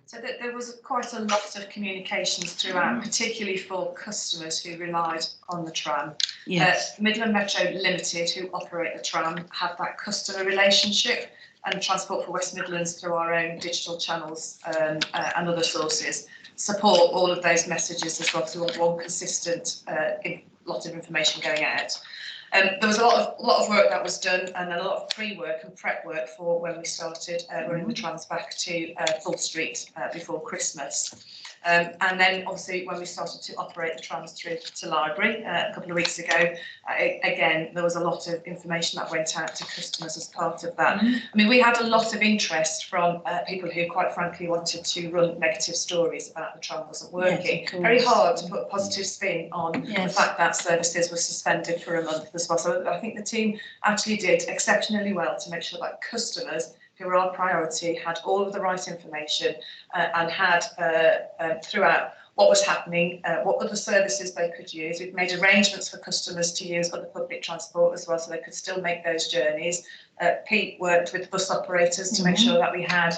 So there was quite a lot of communications throughout, particularly for customers who relied on the tram. Yes. Midland Metro Limited, who operate the tram, have that customer relationship, and Transport for West Midlands, through our own digital channels and other sources, support all of those messages as well. So we want one consistent lot of information going out. There was a lot of work that was done, and a lot of pre-work and prep work for when we started running the trams back to Full Street before Christmas. And then obviously when we started to operate the trams through to Library a couple of weeks ago, again, there was a lot of information that went out to customers as part of that. I mean, we had a lot of interest from people who quite frankly wanted to run negative stories about the tram wasn't working. Yes, very hard to put a positive spin on the fact that services were suspended for a month as well. So I think the team actually did exceptionally well to make sure that customers, who were our priority, had all of the right information and had throughout what was happening, what other services they could use. We've made arrangements for customers to use other public transport as well, so they could still make those journeys. Pete worked with bus operators to make sure that we had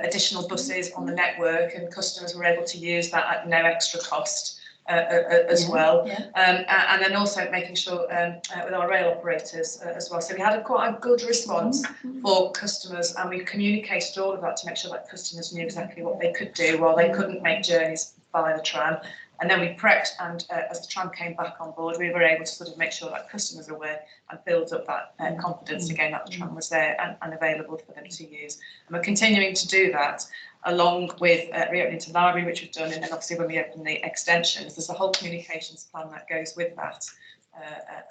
additional buses on the network, and customers were able to use that at no extra cost. As well, and then also making sure with our rail operators as well. So we had quite a good response for customers, and we communicated all of that to make sure that customers knew exactly what they could do while they couldn't make journeys via the tram. And then we prepped, and as the tram came back on board, we were able to sort of make sure that customers are aware and build up that confidence again that the tram was there and available for them to use. And we're continuing to do that, along with reopening to Library, which we've done, and then obviously when we open the extensions, there's a whole communications plan that goes with that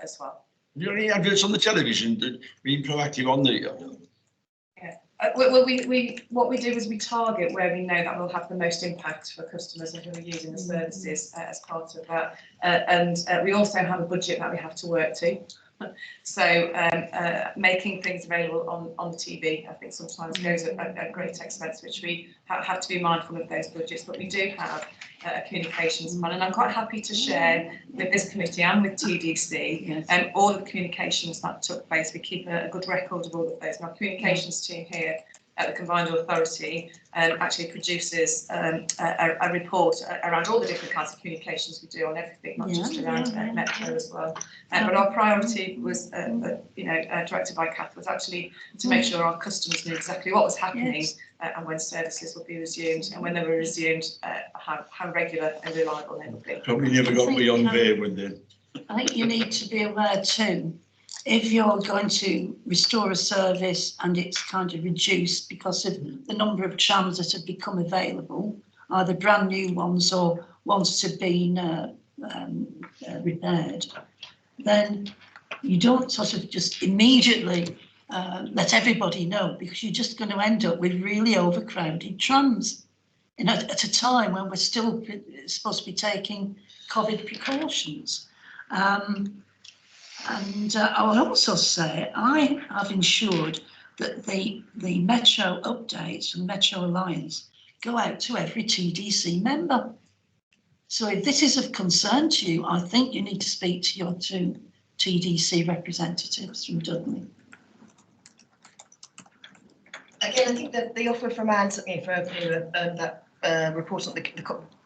as well. Have you got any adverts on the television that being proactive on the? Well, what we do is we target where we know that will have the most impact for customers and who are using the services as part of that. And we also have a budget that we have to work to. So making things available on the TV, I think sometimes goes at great expense, which we have to be mindful of those budgets. But we do have a communications plan, and I'm quite happy to share with this committee and with TDC all of the communications that took place. We keep a good record of all of those. And our communications team here at the Combined Authority actually produces a report around all the different kinds of communications we do on everything, not just around Metro as well. But our priority was, directed by Kath, was actually to make sure our customers knew exactly what was happening and when services would be resumed, and when they were resumed, how regular and reliable they would be. Probably never got beyond there with the. I think you need to be aware too, if you're going to restore a service and it's kind of reduced because of the number of trams that have become available, either brand new ones or ones that have been repaired, then you don't sort of just immediately let everybody know, because you're just going to end up with really overcrowded trams, at a time when we're still supposed to be taking COVID precautions. And I will also say I have ensured that the Metro updates from Metro Alliance go out to every TDC member. So if this is of concern to you, I think you need to speak to your two TDC representatives from Dudley. Again, I think that the offer from Anne for that report on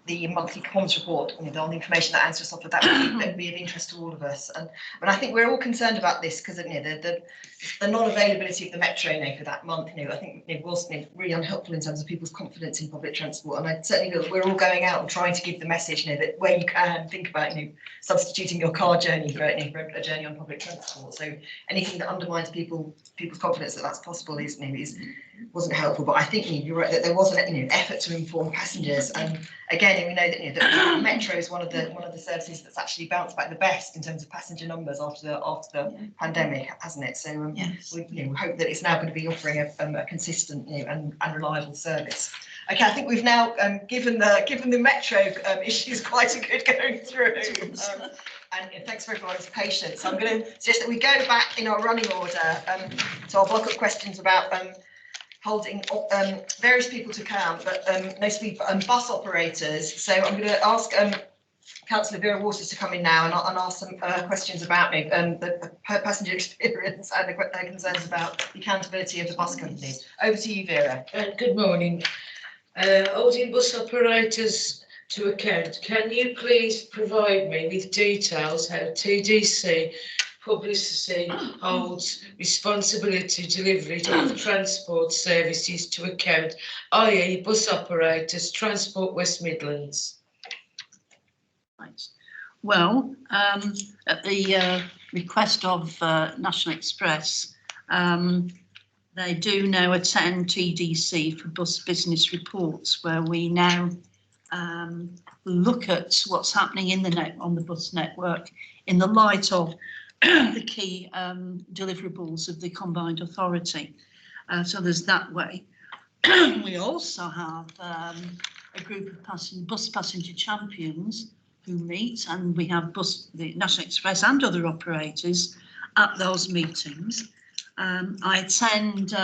the monthly comms report, on the information that Anne's just offered, that would be of interest to all of us. And I think we're all concerned about this because the non-availability of the Metro for that month, I think it was really unhelpful in terms of people's confidence in public transport. And I certainly feel that we're all going out and trying to give the message, that where you can think about, substituting your car journey for a journey on public transport. So anything that undermines people's confidence that that's possible wasn't helpful. But I think you're right that there was an effort to inform passengers. And again, we know that Metro is one of the services that's actually bounced back the best in terms of passenger numbers after the pandemic, hasn't it? So we hope that it's now going to be offering a consistent and reliable service. Okay, I think we've now given the Metro issues quite a good going through. And thanks for everyone's patience. I'm going to suggest that we go back in our running order to our block of questions about holding various people to account, but mostly bus operators. So I'm going to ask Councillor Vera Waters to come in now and ask some questions about the passenger experience and the concerns about the accountability of the bus companies. Over to you, Vera. Good morning. Holding bus operators to account, can you please provide me with details how TDC publicity holds responsibility delivery of transport services to account, i.e. bus operators, Transport West Midlands? Right. Well, at the request of National Express, they do now attend TDC for bus business reports, where we now look at what's happening on the bus network in the light of the key deliverables of the Combined Authority. So there's that way. We also have a group of bus passenger champions who meet, and we have the National Express and other operators at those meetings. I attend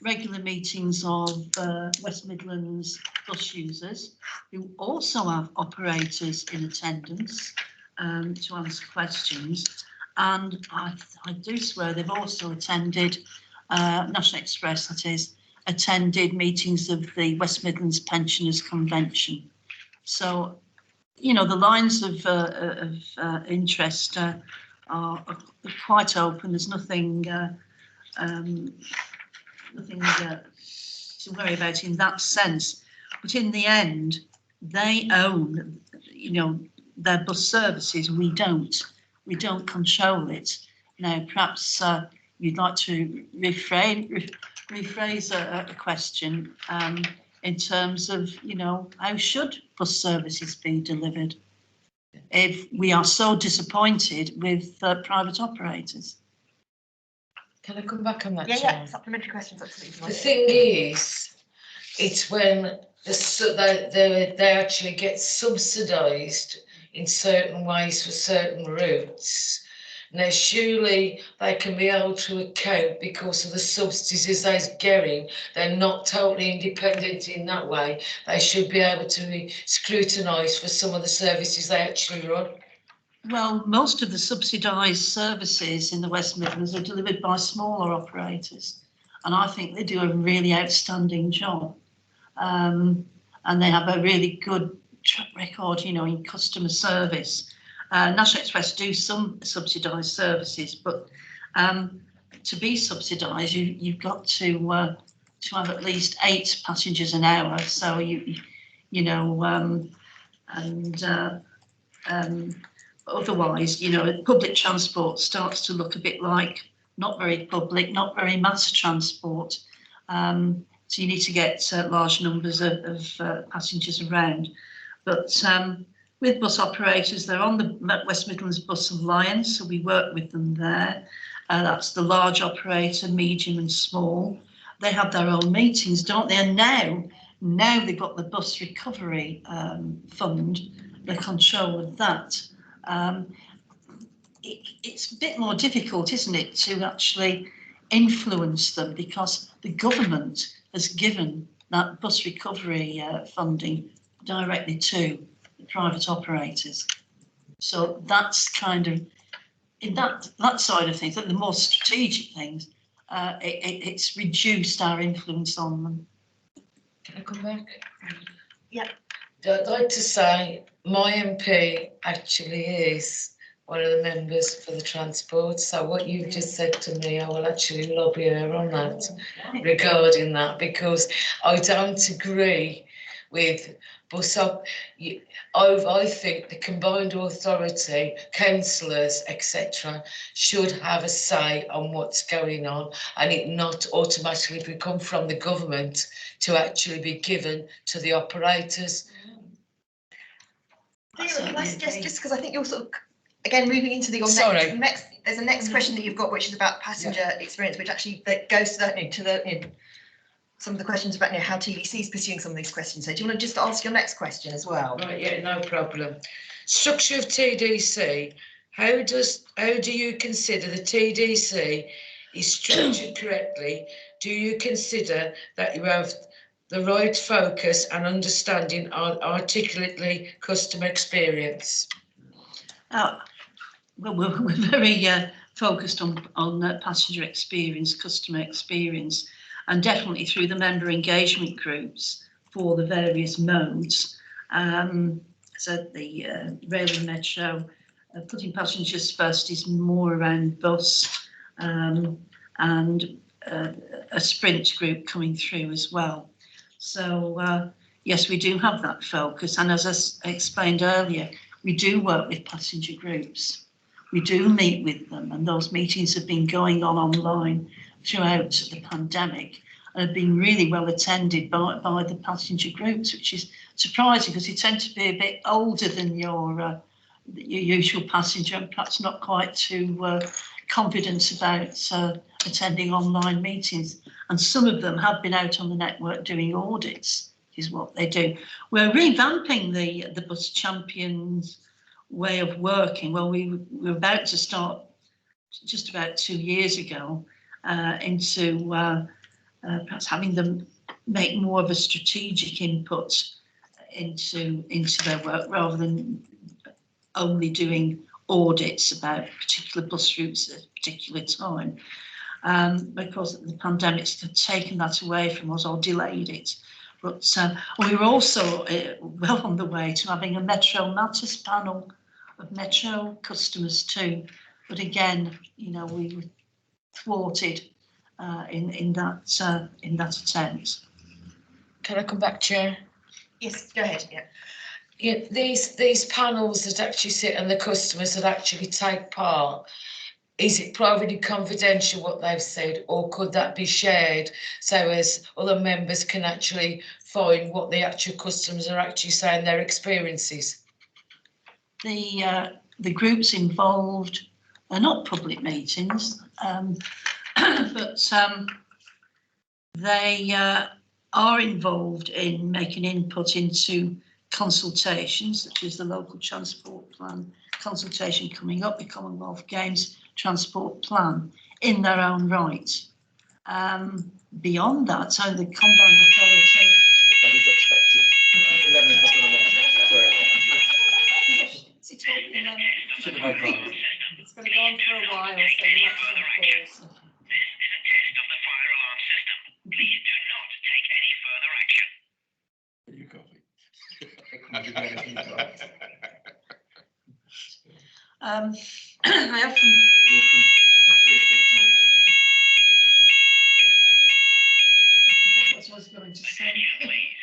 regular meetings of West Midlands bus users, who also have operators in attendance to answer questions. And I do swear they've also attended, National Express that is, attended meetings of the West Midlands Pensioners Convention. So, the lines of interest are quite open. There's nothing to worry about in that sense. But in the end, they own, their bus services. We don't control it. Now, perhaps you'd like to rephrase a question in terms of, how should bus services be delivered if we are so disappointed with private operators? Can I come back on that, Yeah, Chair? yeah, supplementary questions, absolutely fine. The thing is, it's when they actually get subsidised in certain ways for certain routes. Now, surely they can be able to account because of the subsidies they're getting. They're not totally independent in that way. They should be able to be scrutinised for some of the services they actually run. Well, most of the subsidised services in the West Midlands are delivered by smaller operators, and I think they do a really outstanding job. And they have a really good track record, you know, in customer service. National Express do some subsidised services, but to be subsidised, you've got to have at least 8 passengers an hour. So otherwise, you know, public transport starts to look a bit like not very public, not very mass transport. So you need to get large numbers of passengers around. But with bus operators, they're on the West Midlands Bus Alliance, so we work with them there. That's the large operator, medium and small. They have their own meetings, don't they? And now they've got the bus recovery fund, the control of that. It's a bit more difficult, isn't it, to actually influence them, because the government has given that bus recovery funding directly to the private operators. So that's kind of, in that side of things, like the more strategic things, it's reduced our influence on them. Can I come back? Yeah. I'd like to say my MP actually is one of the members for the transport. So what you've just said to me, I will actually lobby her on that regarding that, because I don't agree with bus up. I think the combined authority, councillors, etc., should have a say on what's going on, and it not automatically become from the government to actually be given to the operators. Can I suggest, just because I think you're sort of, again, moving into the next, there's a next question that you've got, which is about passenger experience, which actually that goes to that, some of the questions about how TDC is pursuing some of these questions. So do you want to just ask your next question as well? Right, yeah, no problem. Structure of TDC. How do you consider the TDC is structured correctly? Do you consider that you have the right focus and understanding on articulately customer experience? Well, we're very focused on passenger experience, customer experience, and definitely through the member engagement groups for the various modes. So the rail and metro, putting passengers first is more around bus, and a sprint group coming through as well. So yes, we do have that focus, and as I explained earlier, we do work with passenger groups. We do meet with them, and those meetings have been going on online throughout the pandemic and have been really well attended by the passenger groups, which is surprising because they tend to be a bit older than your usual passenger and perhaps not quite too confident about attending online meetings. And some of them have been out on the network doing audits, is what they do. We're revamping the Bus Champions way of working. Well, we were about to start just about 2 years ago into perhaps having them make more of a strategic input into their work rather than only doing audits about particular bus routes at a particular time. Because the pandemic's taken that away from us or delayed it. But we were also well on the way to having a Metro Matters panel of Metro customers too. But again, we were thwarted in that attempt. Can I come back, Chair? Yes, go ahead. Yeah. Yeah, these panels that actually sit and the customers that actually take part, is it privately confidential what they've said, or could that be shared so as other members can actually find what the actual customers are actually saying, their experiences? The groups involved are not public meetings. but they are involved in making input into consultations, such as the local transport plan consultation coming up, the Commonwealth Games transport plan, in their own right. Beyond that, so the Combined Authority. It's going to go on for a while, so you have to pause. Please do not take any further action. You copy. I often. That's what I was going to say. Attention, please.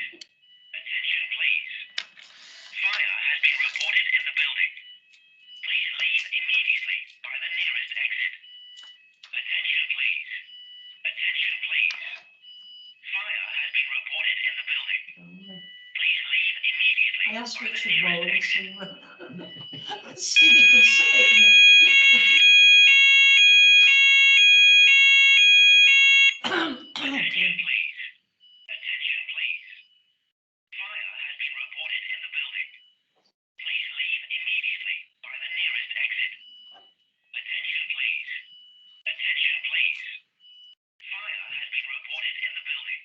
Attention, please. Fire has been reported in the building. Please leave immediately by the nearest exit. Attention, please. Attention, please. Fire has been reported in the building. Please leave immediately I asked by the Richard nearest Wallace exit. to see if he could save me. Attention, please. Attention, please. Fire has been reported in the building. Please leave immediately by the nearest exit. Attention, please. Attention, please. Fire has been reported in the building.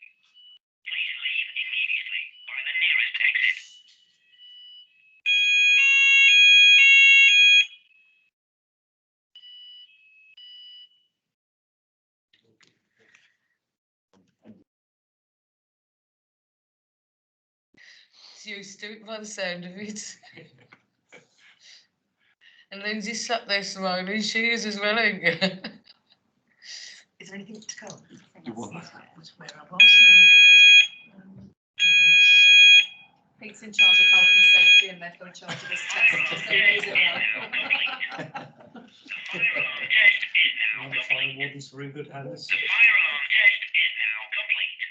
Please leave immediately by the nearest exit. It's used to it by the sound of it. And Lindsay sat there smiling, she is as well, ain't you? Is there anything to come? That was where I was now. Pete's in charge of health and safety and therefore in charge of this test. So he knows it well. The fire alarm test is now complete. Wardens for good hands. The fire alarm test is now complete.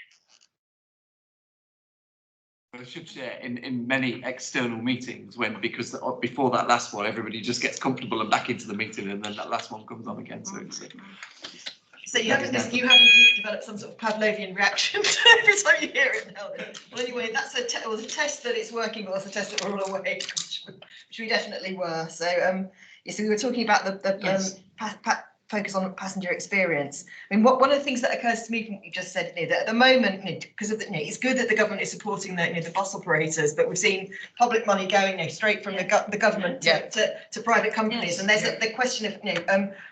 But I should share in many external meetings because before that last one, everybody just gets comfortable and back into the meeting, and then that last one comes on again. So it's So you haven't developed some sort of Pavlovian reaction every time you hear it now. Well, anyway, that's it was a test that it's working, but it's a test that we're all awake, which we definitely were. So yeah, so we were talking about the Yes. focus on passenger experience. I mean, one of the things that occurs to me from what you just said, that at the moment, because of the, it's good that the government is supporting the, the bus operators, but we've seen public money going, straight from the government to private companies, Yes. and there's the question of,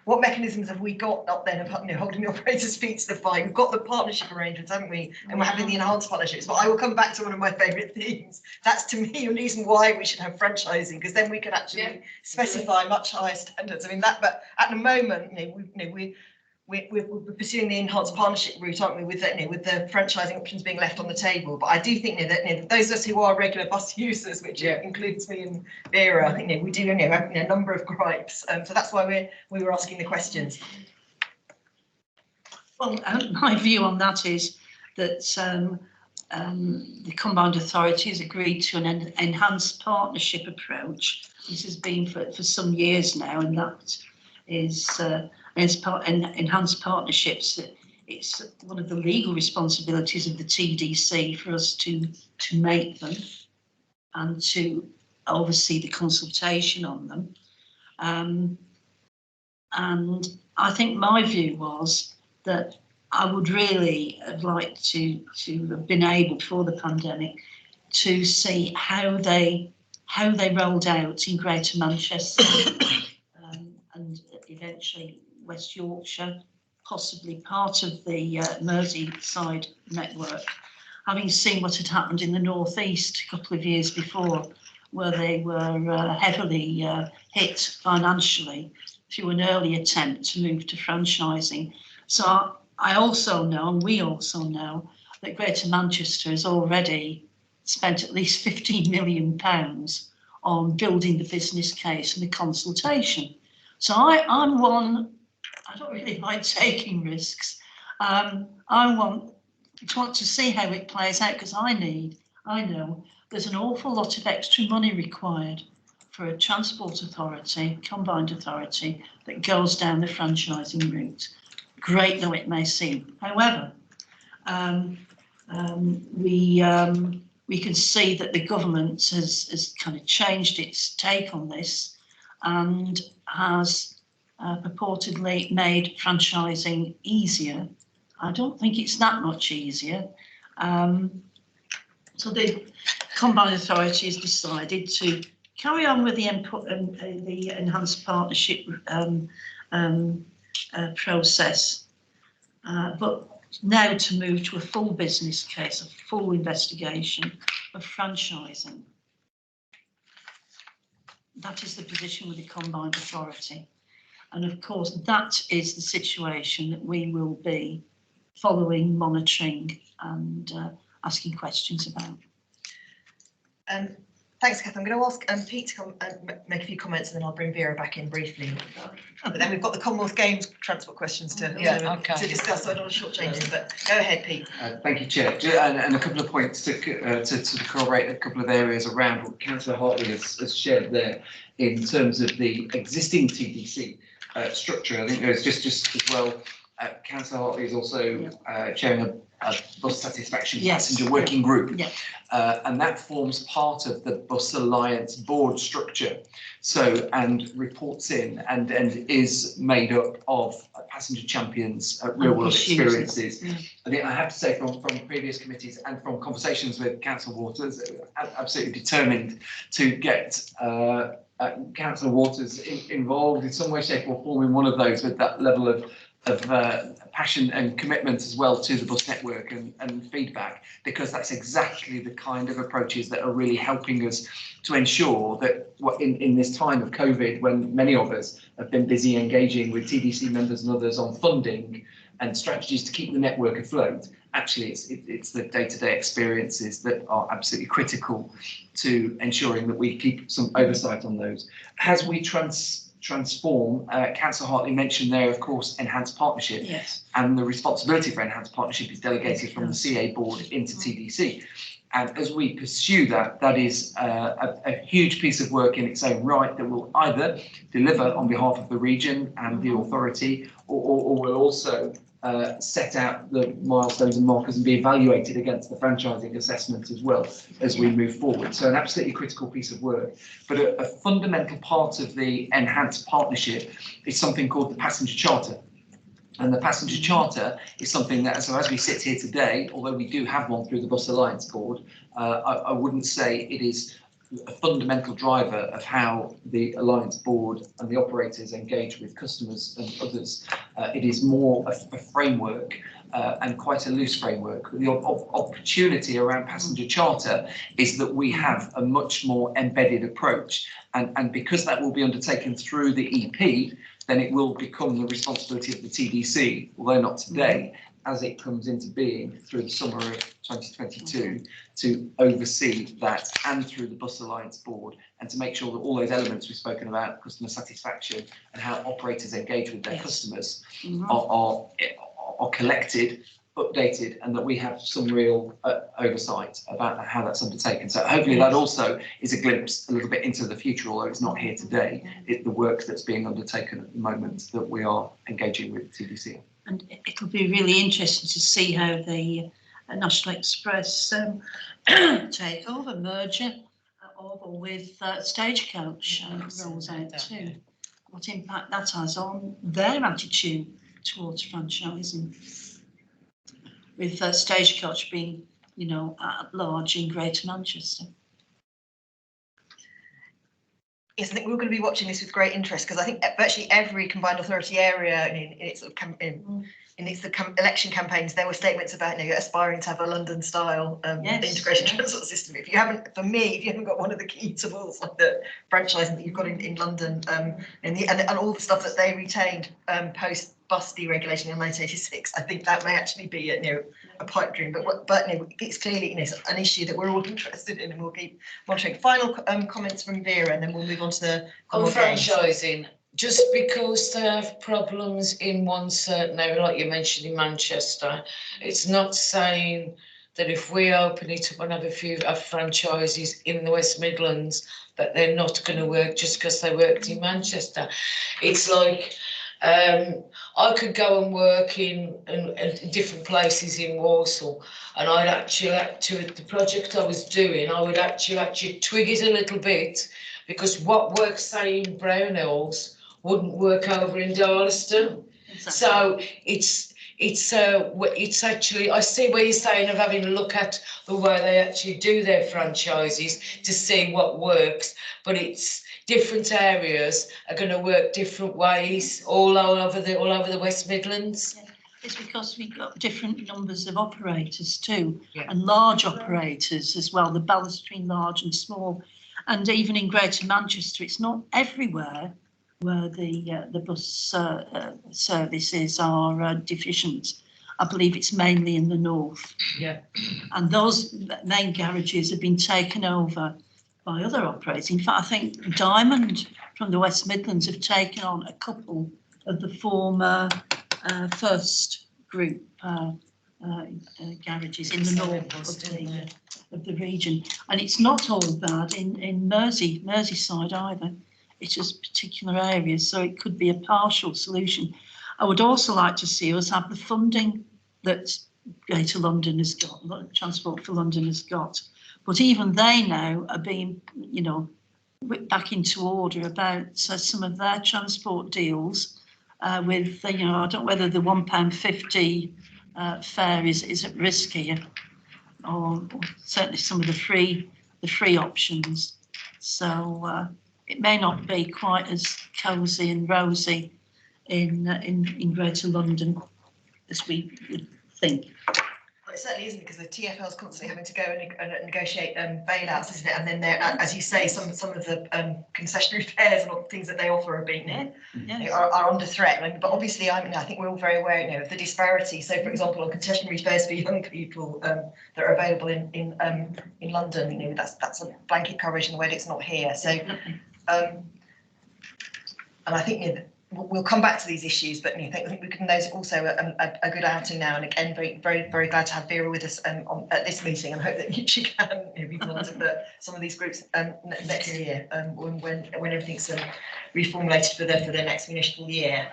what mechanisms have we got up then of, holding the operators' feet to the fire? We've got the partnership arrangements, haven't we? And we're having the enhanced partnerships. But I will come back to one of my favourite themes. That's to me a reason why we should have franchising, because then we can actually specify much higher standards. I mean but at the moment, we're pursuing the enhanced partnership route, aren't we? With the franchising options being left on the table. But I do think that those of us who are regular bus users, which includes me and Vera, I think we do have a number of gripes. So that's why we were asking the questions. Well, my view on that is that the Combined Authority has agreed to an enhanced partnership approach. This has been for some years now, and that is enhanced partnerships. It's one of the legal responsibilities of the TDC for us to make them and to oversee the consultation on them. And I think my view was that I would really have liked to have been able, before the pandemic, to see how they rolled out in Greater Manchester and eventually West Yorkshire, possibly part of the Merseyside network, having seen what had happened in the North East a couple of years before, where they were heavily hit financially through an early attempt to move to franchising. So I also know, and we also know, that Greater Manchester has already spent at least £15 million on building the business case and the consultation. So I'm one, I don't really like taking risks. I want to see how it plays out, because I know there's an awful lot of extra money required for a transport authority, combined authority, that goes down the franchising route. great though it may seem. However, we can see that the government has kind of changed its take on this and has purportedly made franchising easier. I don't think it's that much easier. So the Combined Authority has decided to carry on with the input and the enhanced partnership process, but now to move to a full business case, a full investigation of franchising. That is the position with the Combined Authority. And of course, that is the situation that we will be following, monitoring and asking questions about. Thanks, Kath. I'm going to ask Pete to come and make a few comments, and then I'll bring Vera back in briefly. But then we've got the Commonwealth Games transport questions to discuss, so I don't want to shortchange them, but go ahead, Pete. Thank you, Chair. And a couple of points to corroborate a couple of areas around what Councillor Hartley has shared there in terms of the existing TDC structure. I think there's just as well, Councillor Hartley is also chairing a bus satisfaction passenger working group, and that forms part of the Bus Alliance board structure. So, and reports in and is made up of passenger champions, real world experiences. I think I have to say from previous committees and from conversations with Councillor Waters, absolutely determined to get Councillor Waters involved in some way, shape or form in one of those with that level of passion and commitment as well to the bus network and feedback, because that's exactly the kind of approaches that are really helping us to ensure that in this time of COVID, when many of us have been busy engaging with TDC members and others on funding and strategies to keep the network afloat, actually it's the day-to-day experiences that are absolutely critical to ensuring that we keep some oversight on those. As we transform, Councillor Hartley mentioned there, of course, enhanced partnership, and the responsibility for enhanced partnership is delegated from the CA board into TDC. And as we pursue that, that is a huge piece of work in its own right that will either deliver on behalf of the region and the authority, or will also set out the milestones and markers and be evaluated against the franchising assessment as well as we move forward. So an absolutely critical piece of work. But a fundamental part of the enhanced partnership is something called the passenger charter. And the passenger charter is something that, so as we sit here today, although we do have one through the Bus Alliance board, I wouldn't say it is a fundamental driver of how the Alliance board and the operators engage with customers and others. It is more a framework and quite a loose framework. The opportunity around passenger charter is that we have a much more embedded approach, and because that will be undertaken through the EP, then it will become the responsibility of the TDC, although not today, as it comes into being through the summer of 2022, to oversee that, and through the Bus Alliance board, and to make sure that all those elements we've spoken about, customer satisfaction and how operators engage with their customers, are collected, updated, and that we have some real oversight about how that's undertaken. So hopefully that also is a glimpse a little bit into the future, although it's not here today. It's the work that's being undertaken at the moment that we are engaging with TDC. And it'll be really interesting to see how the National Express takeover, merger over with Stagecoach rolls out too. What impact that has on their attitude towards franchising, with Stagecoach being, you know, at large in Greater Manchester. Yes, I think we're going to be watching this with great interest, because I think virtually every combined authority area in its sort of election campaigns, there were statements about, you know, aspiring to have a London style integration transport system. If you haven't, for me, if you haven't got one of the key tools like the franchising that you've got in London, and all the stuff that they retained post bus deregulation in 1986, I think that may actually be a pipe dream. But you know, it's clearly an issue that we're all interested in, and we'll keep monitoring. Final comments from Vera, and then we'll move on to the franchising. Just because they have problems in one certain area, like you mentioned in Manchester, it's not saying that if we open it up and have a few franchises in the West Midlands that they're not going to work just because they worked in Manchester. It's like I could go and work in different places in Walsall, and I'd actually the project I was doing, I would actually twig it a little bit, because what works, say, in Brownells wouldn't work over in Darlaston. Exactly. So it's actually, I see where you're saying of having a look at the way they actually do their franchises to see what works, but it's different areas are going to work different ways all over the West Midlands. Yeah. It's because we've got different numbers of operators too, Yeah. and large operators as well, the balance between large and small. And even in Greater Manchester, it's not everywhere where the bus services are deficient. I believe it's mainly in the north. Yeah. And those main garages have been taken over by other operators. In fact, I think Diamond from the West Midlands have taken on a couple of the former First Group garages in the north of the region. And it's not all bad in Merseyside either. It's just particular areas, so it could be a partial solution. I would also like to see us have the funding that Greater London has got, Transport for London has got. But even they now are being, whipped back into order about some of their transport deals with, I don't know whether the £1.50 fare is at risk here, or certainly some of the free options. So it may not be quite as cosy and rosy in Greater London as we would think. Well, it certainly isn't, because the TfL is constantly having to go and negotiate bailouts, isn't it? And then there, as you say, some of the concessionary fares and things that they offer are being are under threat. But obviously, I think we're all very aware, of the disparity. So, for example, on concessionary fares for young people that are available in London, that's a blanket coverage in the way that it's not here. So, and I think we'll come back to these issues, but I think we can know also a good outing now. And again, very, very glad to have Vera with us at this meeting, and hope that she can be part of some of these groups next year when everything's reformulated for their next municipal year.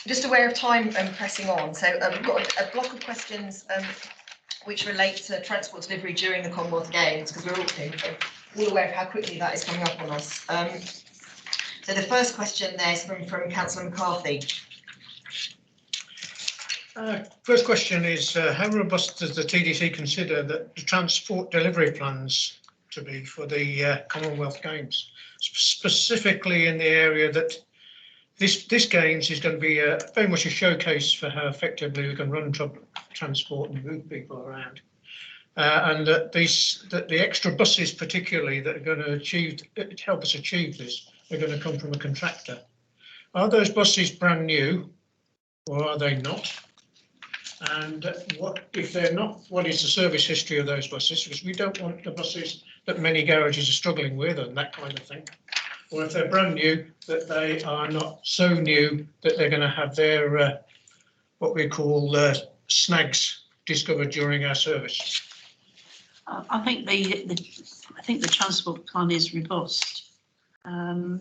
Just aware of time pressing on, so we've got a block of questions which relate to transport delivery during the Commonwealth Games, because we're all aware of how quickly that is coming up on us. So the first question there is from Councillor McCarthy. First question is, how robust does the TDC consider that the transport delivery plans to be for the Commonwealth Games, specifically in the area that this Games is going to be very much a showcase for how effectively we can run transport and move people around, and that the extra buses, particularly, that are going to help us achieve this, are going to come from a contractor. Are those buses brand new, or are they not? And if they're not, what is the service history of those buses? Because we don't want the buses that many garages are struggling with and that kind of thing. Or if they're brand new, that they are not so new that they're going to have their what we call snags discovered during our service. I think the transport plan is robust. I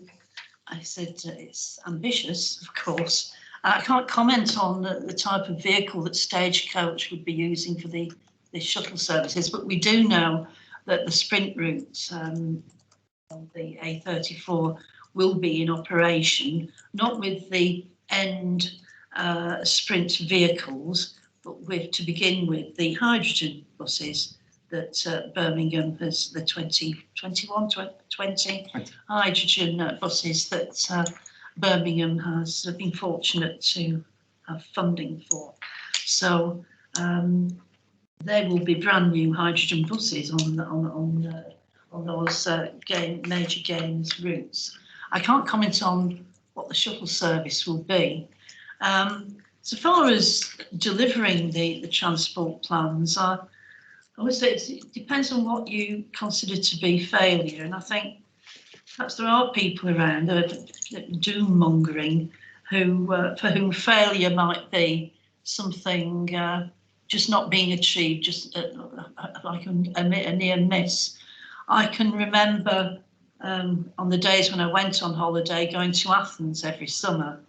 said it's ambitious, of course. I can't comment on the type of vehicle that Stagecoach would be using for the shuttle services, but we do know that the sprint routes on the A34 will be in operation, not with the end sprint vehicles, but to begin with the hydrogen buses that Birmingham has, the 20 hydrogen buses that Birmingham has been fortunate to have funding for. So there will be brand new hydrogen buses on those major games routes. I can't comment on what the shuttle service will be. So far as delivering the transport plans, I would say it depends on what you consider to be failure, and I think perhaps there are people around doom mongering for whom failure might be something just not being achieved, just like a near miss. I can remember on the days when I went on holiday going to Athens every summer.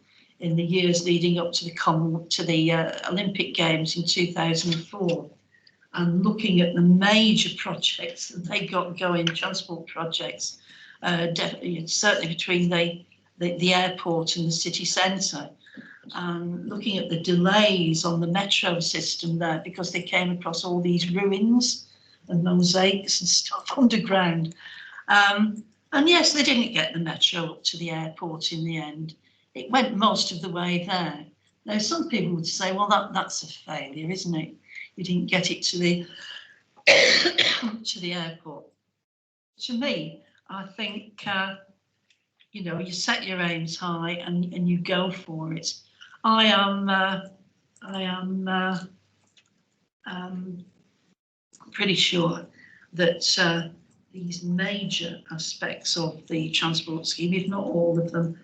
in the years leading up to the Olympic Games in 2004, and looking at the major projects that they got going, transport projects, definitely, certainly between the airport and the city centre, and looking at the delays on the metro system there because they came across all these ruins and mosaics and stuff underground. And yes, they didn't get the metro up to the airport in the end. It went most of the way there. Now, some people would say, well, that's a failure, isn't it? You didn't get it to the to the airport. To me, I think you set your aims high and you go for it. I am pretty sure that these major aspects of the transport scheme, if not all of them,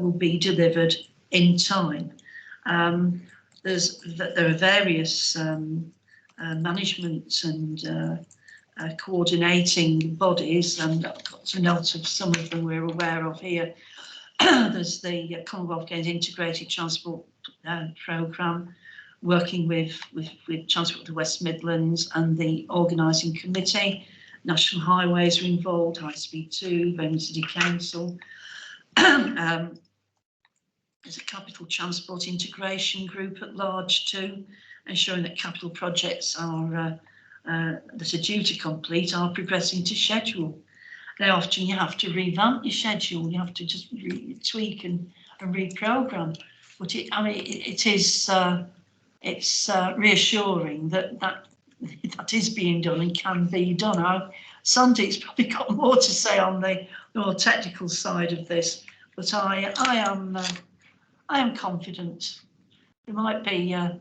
will be delivered in time. There are various management and coordinating bodies, and I've got to note of some of them we're aware of here. There's the Commonwealth Games Integrated Transport Programme, working with Transport of the West Midlands and the organising committee. National Highways are involved, High Speed 2, Birmingham City Council. There's a capital transport integration group at large too, ensuring that capital projects are that are due to complete are progressing to schedule. Now, often you have to revamp your schedule, you have to just tweak and reprogram. But it's reassuring that is being done and can be done. Sandy's probably got more to say on the more technical side of this, but I am confident. There might be I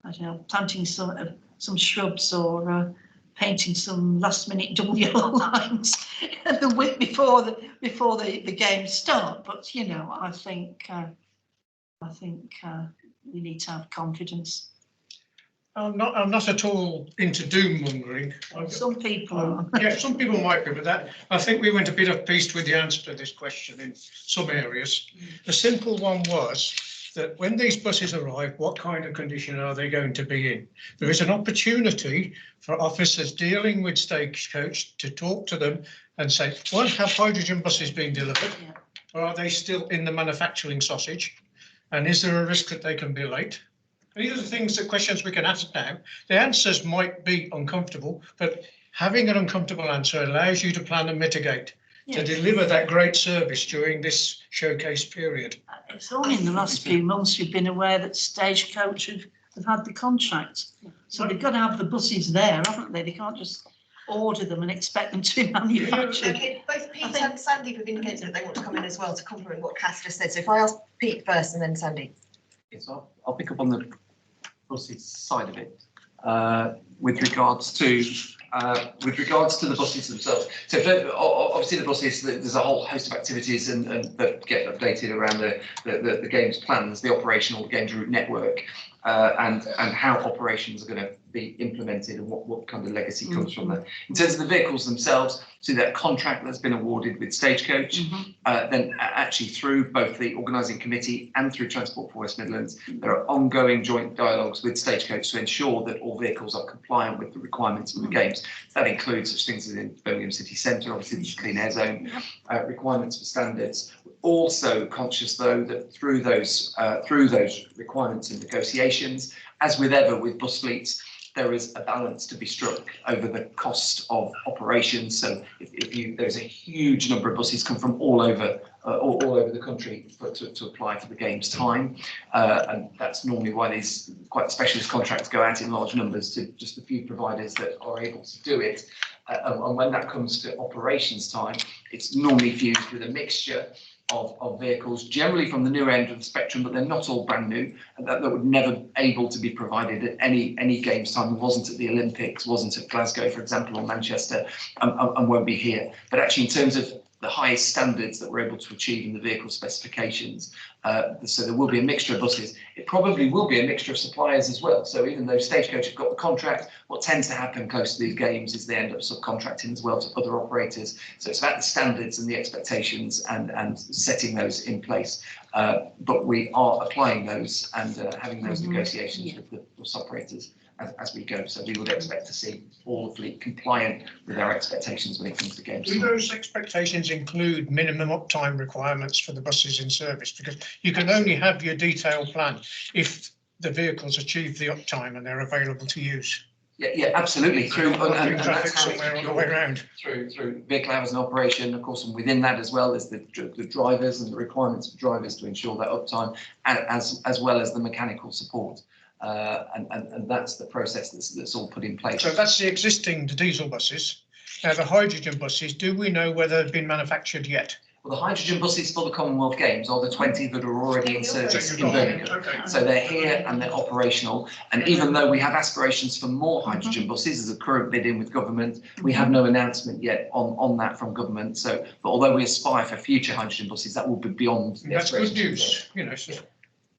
don't know, planting some shrubs or painting some last-minute double yellow lines the week before the games start. But I think we need to have confidence. I'm not at all into doom mongering. Some people are. Yeah, some people might be, but that I think we went a bit off-piste with the answer to this question in some areas. The simple one was that when these buses arrive, what kind of condition are they going to be in? There is an opportunity for officers dealing with Stagecoach to talk to them and say, one, have hydrogen buses been delivered? Yeah. Or are they still in the manufacturing sausage? And is there a risk that they can be late? These are the questions we can ask now. The answers might be uncomfortable, but having an uncomfortable answer allows you to plan and mitigate to deliver that great service during this showcase period. It's only in the last few months we've been aware that Stagecoach have had the contract. So they've got to have the buses there, haven't they? They can't just order them and expect them to be manufactured. Okay, both Pete and Sandy have indicated that they want to come in as well to complement what Cass just said. So if I ask Pete first and then Sandy. Yes, I'll pick up on the buses side of it with regards to the buses themselves. So obviously the buses, there's a whole host of activities and that get updated around the games plans, the operational games route network, and how operations are going to be implemented and what kind of legacy comes from that. In terms of the vehicles themselves, so that contract that's been awarded with Stagecoach, then actually through both the organising committee and through Transport for West Midlands, there are ongoing joint dialogues with Stagecoach to ensure that all vehicles are compliant with the requirements of the games. That includes such things as in Birmingham City Centre, obviously the clean air zone, requirements for standards. Also conscious though that through those requirements and negotiations, as with ever with bus fleets, there is a balance to be struck over the cost of operations. So there's a huge number of buses come from all over the country to apply for the games time, and that's normally why these quite specialist contracts go out in large numbers to just a few providers that are able to do it. And when that comes to operations time, it's normally fused with a mixture of vehicles, generally from the newer end of the spectrum, but they're not all brand new, and that would never able to be provided at any games time. It wasn't at the Olympics, wasn't at Glasgow, for example, or Manchester, and won't be here. But actually, in terms of the highest standards that we're able to achieve in the vehicle specifications, So there will be a mixture of buses. It probably will be a mixture of suppliers as well. So even though Stagecoach have got the contract, what tends to happen close to these games is they end up subcontracting as well to other operators. So it's about the standards and the expectations and setting those in place. But we are applying those and having those negotiations with the bus operators as we go. So we would expect to see all the fleet compliant with our expectations when it comes to games. Do those expectations include minimum uptime requirements for the buses in service? Because you can only have your detailed plan if the vehicles achieve the uptime and they're available to use. Yeah, absolutely. Through and Traffic that's how it's somewhere on the way around. through vehicle hours and operation, of course, and within that as well is the drivers and the requirements for drivers to ensure that uptime, and as well as the mechanical support. And that's the process that's all put in place. So that's the existing diesel buses. Now the hydrogen buses, do we know whether they've been manufactured yet? Well, the hydrogen buses for the Commonwealth Games are the 20 that are already in service in Birmingham. Okay. So they're here and they're operational. And even though we have aspirations for more hydrogen buses as a current bid in with government, we have no announcement yet on that from government. So, but although we aspire for future hydrogen buses, that will be beyond the That's good aspirations. news, you know. So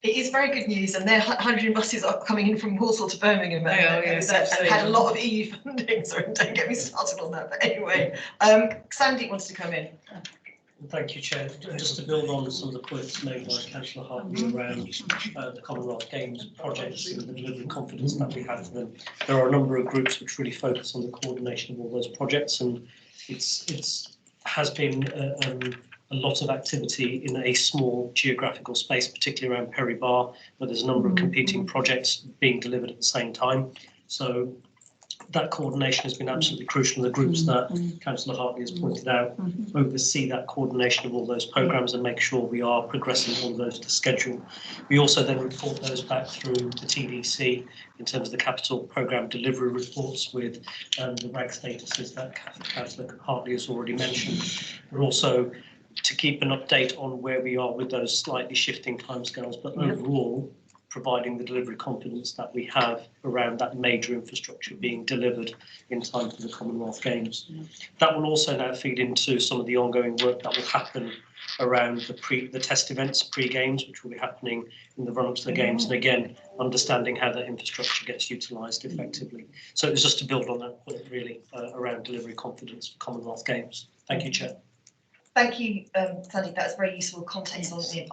It is very good news, and their hydrogen buses are coming in from Walsall to Birmingham, They are, yes, and had a lot of EU funding. So don't get me started on that. But anyway, Sandy wants to come in. Thank you, Chair. Just to build on some of the points made by Councillor Hartley around the Commonwealth Games projects and the delivery confidence that we have for them. There are a number of groups which really focus on the coordination of all those projects, and it's has been a lot of activity in a small geographical space, particularly around Perry Bar, where there's a number of competing projects being delivered at the same time. So that coordination has been absolutely crucial. The groups that Councillor Hartley has pointed out oversee that coordination of all those programmes and make sure we are progressing all of those to schedule. We also then report those back through the TDC in terms of the capital programme delivery reports with the RAG statuses that Councillor Hartley has already mentioned. We're also to keep an update on where we are with those slightly shifting timescales, but overall providing the delivery confidence that we have around that major infrastructure being delivered in time for the Commonwealth Games. That will also now feed into some of the ongoing work that will happen around the test events, pre-games, which will be happening in the run-up to the Games, and again, understanding how that infrastructure gets utilised effectively. So it was just to build on that point, really, around delivery confidence for Commonwealth Games. Thank you, Chair. Thank you, Sandy. That's very essentially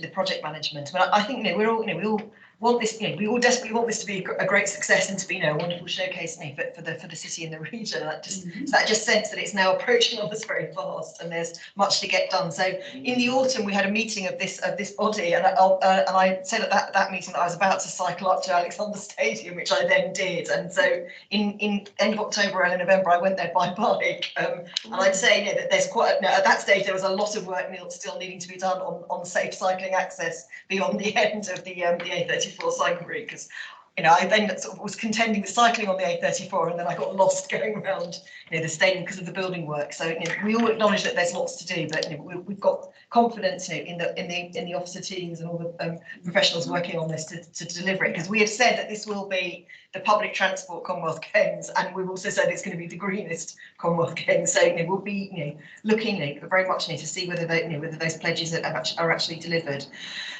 the project management. But I think we all want this. We all desperately want this to be a great success and to be a wonderful showcase for the city and the region. That just sense that it's now approaching on us very fast and there's much to get done. So in the autumn we had a meeting of this body, and I said at that meeting that I was about to cycle up to Alexander Stadium, which I then did. And so in end of October, early November, I went there by bike. And I'd say that there's at that stage there was a lot of work still needing to be done on safe cycling access beyond the end of the A34 cycle route, because I then sort of was contending with cycling on the A34, and then I got lost going around the stadium because of the building work. So we all acknowledge that there's lots to do, but we've got confidence in the officer teams and all the professionals working on this to deliver it, because we have said that this will be the public transport Commonwealth Games, and we've also said it's going to be the greenest Commonwealth Games. So we'll be looking very much to see whether whether those pledges are actually delivered.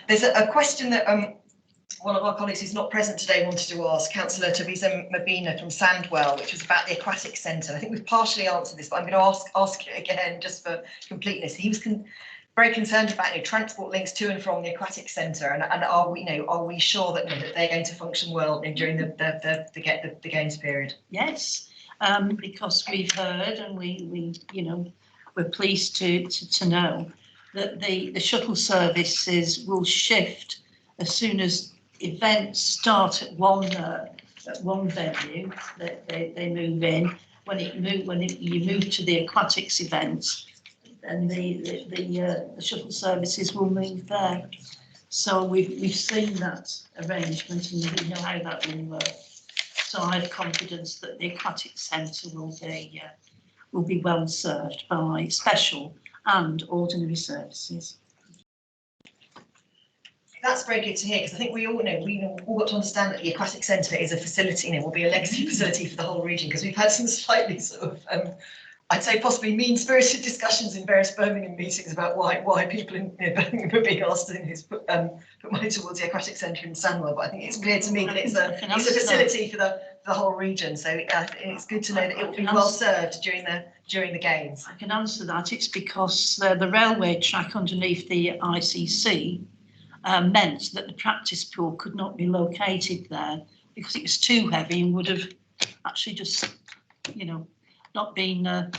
There's a question that one of our colleagues who's not present today wanted to ask, Councillor Teresa Mabina from Sandwell, which was about the aquatic centre. I think we've partially answered this, but I'm going to ask it again just for completeness. He was very concerned about transport links to and from the aquatic centre, and are we sure that they're going to function well during the games period? Yes, because we've heard, and we're pleased to know that the shuttle services will shift as soon as events start at one venue. That they move in. When you move to the aquatics events, and the shuttle services will move there. So we've seen that arrangement, and we know how that will work. So I have confidence that the aquatic centre will be well served by special and ordinary services. That's very good to hear, because I think we all got to understand that the aquatic centre is a facility, will be a legacy facility for the whole region, because we've had some slightly sort of I'd say possibly mean-spirited discussions in various Birmingham meetings about why people in Birmingham are being asked to put money towards the aquatic centre in Sandwell. But I think it's clear to me that it's a facility for the whole region. So it's good to know that it will be well served during the games. I can answer that. It's because the railway track underneath the ICC meant that the practice pool could not be located there because it was too heavy and would have actually just, not been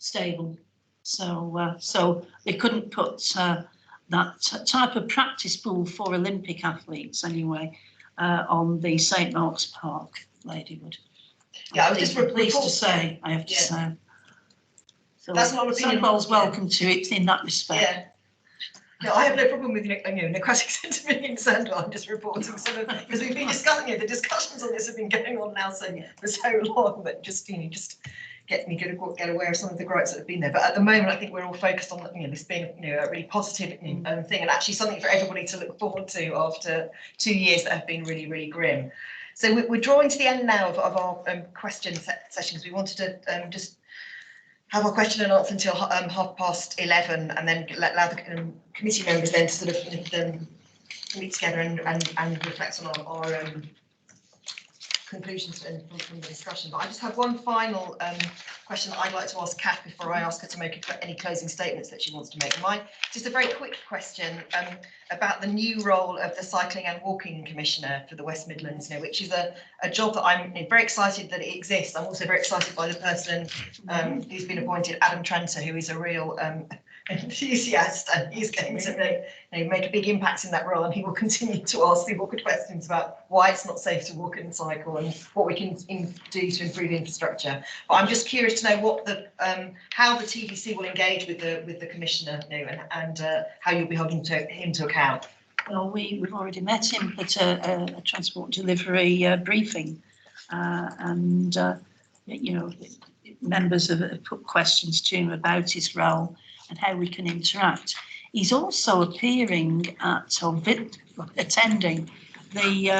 stable. So they couldn't put that type of practice pool for Olympic athletes anyway on the St Mark's Park, Ladywood. Yeah, I was just pleased to say, I have to say. So that's not an opinion. Sandwell's welcome to it in that respect. Yeah. No, I have no problem with an aquatic centre being in Sandwell. I'm just reporting some of because we've been discussing it. The discussions on this have been going on now for so long that just get get aware of some of the gripes that have been there. But at the moment, I think we're all focused on this being a really positive thing and actually something for everybody to look forward to after 2 years that have been really, really grim. So we're drawing to the end now of our question sessions. We wanted to just have our question and answer until 11:30, and then allow the committee members then to sort of meet together and reflect on our conclusions from the discussion. But I just have one final question that I'd like to ask Kath before I ask her to make any closing statements that she wants to make. Just a very quick question about the new role of the Cycling and Walking Commissioner for the West Midlands, which is a job that I'm very excited that it exists. I'm also very excited by the person who's been appointed, Adam Tranter, who is a real enthusiast, and he's going to make a big impact in that role, and he will continue to ask the awkward questions about why it's not safe to walk and cycle and what we can do to improve infrastructure. But I'm just curious to know what how the TDC will engage with the commissioner, and how you'll be holding him to account. Well, we've already met him at a transport delivery briefing, and members have put questions to him about his role and how we can interact. He's also appearing at or attending the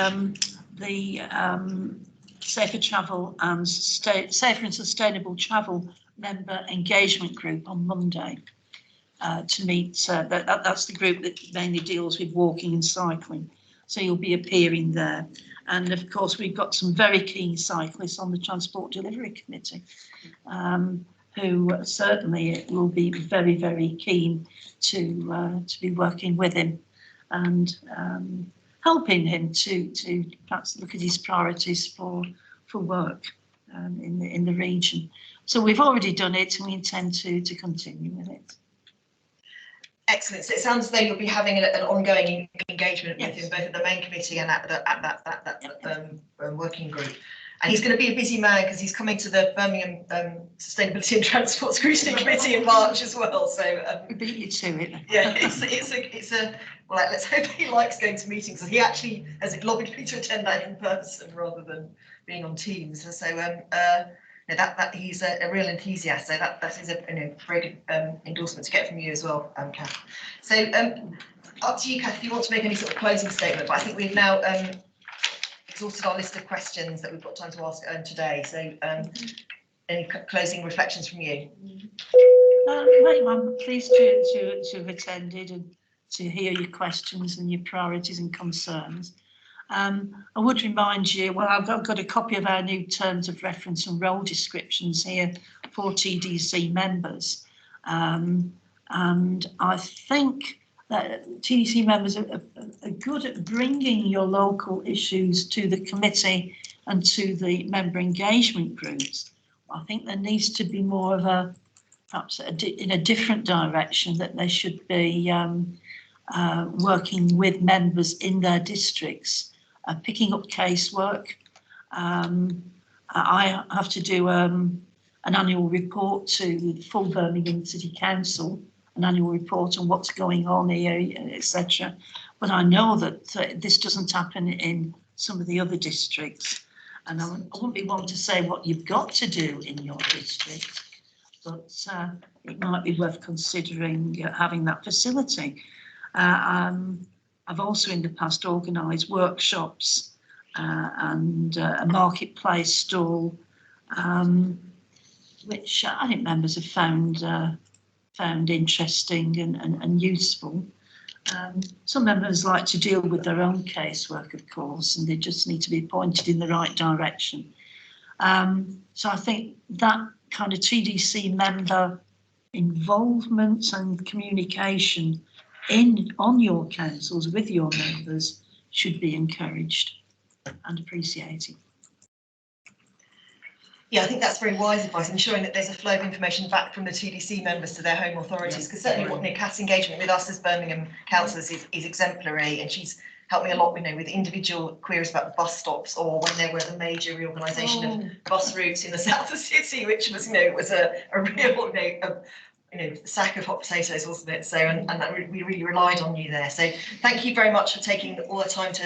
Safer Travel and Safer and Sustainable Travel member engagement group on Monday to meet. That's the group that mainly deals with walking and cycling. So you'll be appearing there. And of course, we've got some very keen cyclists on the Transport Delivery Committee, who certainly will be very, very keen to be working with him and helping him to perhaps look at his priorities for work in the region. So we've already done it, and we intend to continue with it. Excellent. So it sounds as though you'll be having an ongoing engagement with him, both at the main committee and at that working group. And he's going to be a busy man because he's coming to the Birmingham Sustainability and Transport Scrutiny Committee in March as well. So we beat you to it. Yeah, it's a well. Let's hope he likes going to meetings. So he actually has lobbied me to attend that in person rather than being on Teams. So that he's a real enthusiast. So that is a very good endorsement to get from you as well, Kath. So up to you, Kath, if you want to make any sort of closing statement. But I think we've now exhausted our list of questions that we've got time to ask today. So any closing reflections from you? I'm pleased to have attended and to hear your questions and your priorities and concerns. I would remind you, well, I've got a copy of our new terms of reference and role descriptions here for TDC members. And I think that TDC members are good at bringing your local issues to the committee and to the member engagement groups. I think there needs to be more of perhaps in a different direction, that they should be working with members in their districts, picking up casework. I have to do an annual report to the full Birmingham City Council, an annual report on what's going on here, etc. But I know that this doesn't happen in some of the other districts. And I wouldn't be one to say what you've got to do in your district, but it might be worth considering having that facility. I've also in the past organised workshops and a marketplace stall which I think members have found interesting and useful. Some members like to deal with their own casework, of course, and they just need to be pointed in the right direction. So I think that kind of TDC member involvement and communication on your councils with your members should be encouraged and appreciated. Yeah, I think that's very wise advice, ensuring that there's a flow of information back from the TDC members to their home authorities, because certainly what Kat's engagement with us as Birmingham councillors is exemplary, and she's helped me a lot, with individual queries about bus stops, or when there was a major reorganisation of bus routes in the south of the city, which was, was a real, sack of hot potatoes, wasn't it? So, and that we really relied on you there. So thank you very much for taking all the time to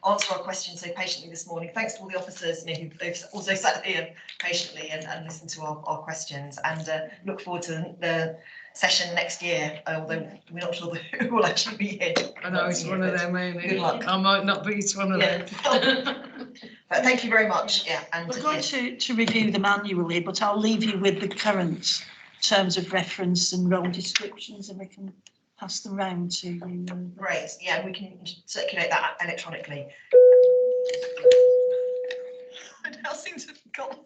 answer our questions so patiently this morning. Thanks to all the officers who've also sat here patiently and listened to our questions, and look forward to the session next year, although we're not sure who will actually be here. I know it's one of them, ain't it? Good luck. I might not be one of them. But thank you very much. Yeah, and we're going to review them annually, but I'll leave you with the current terms of reference and role descriptions, and we can pass them round to you. Great. Yeah, we can circulate that electronically. I now seem to have got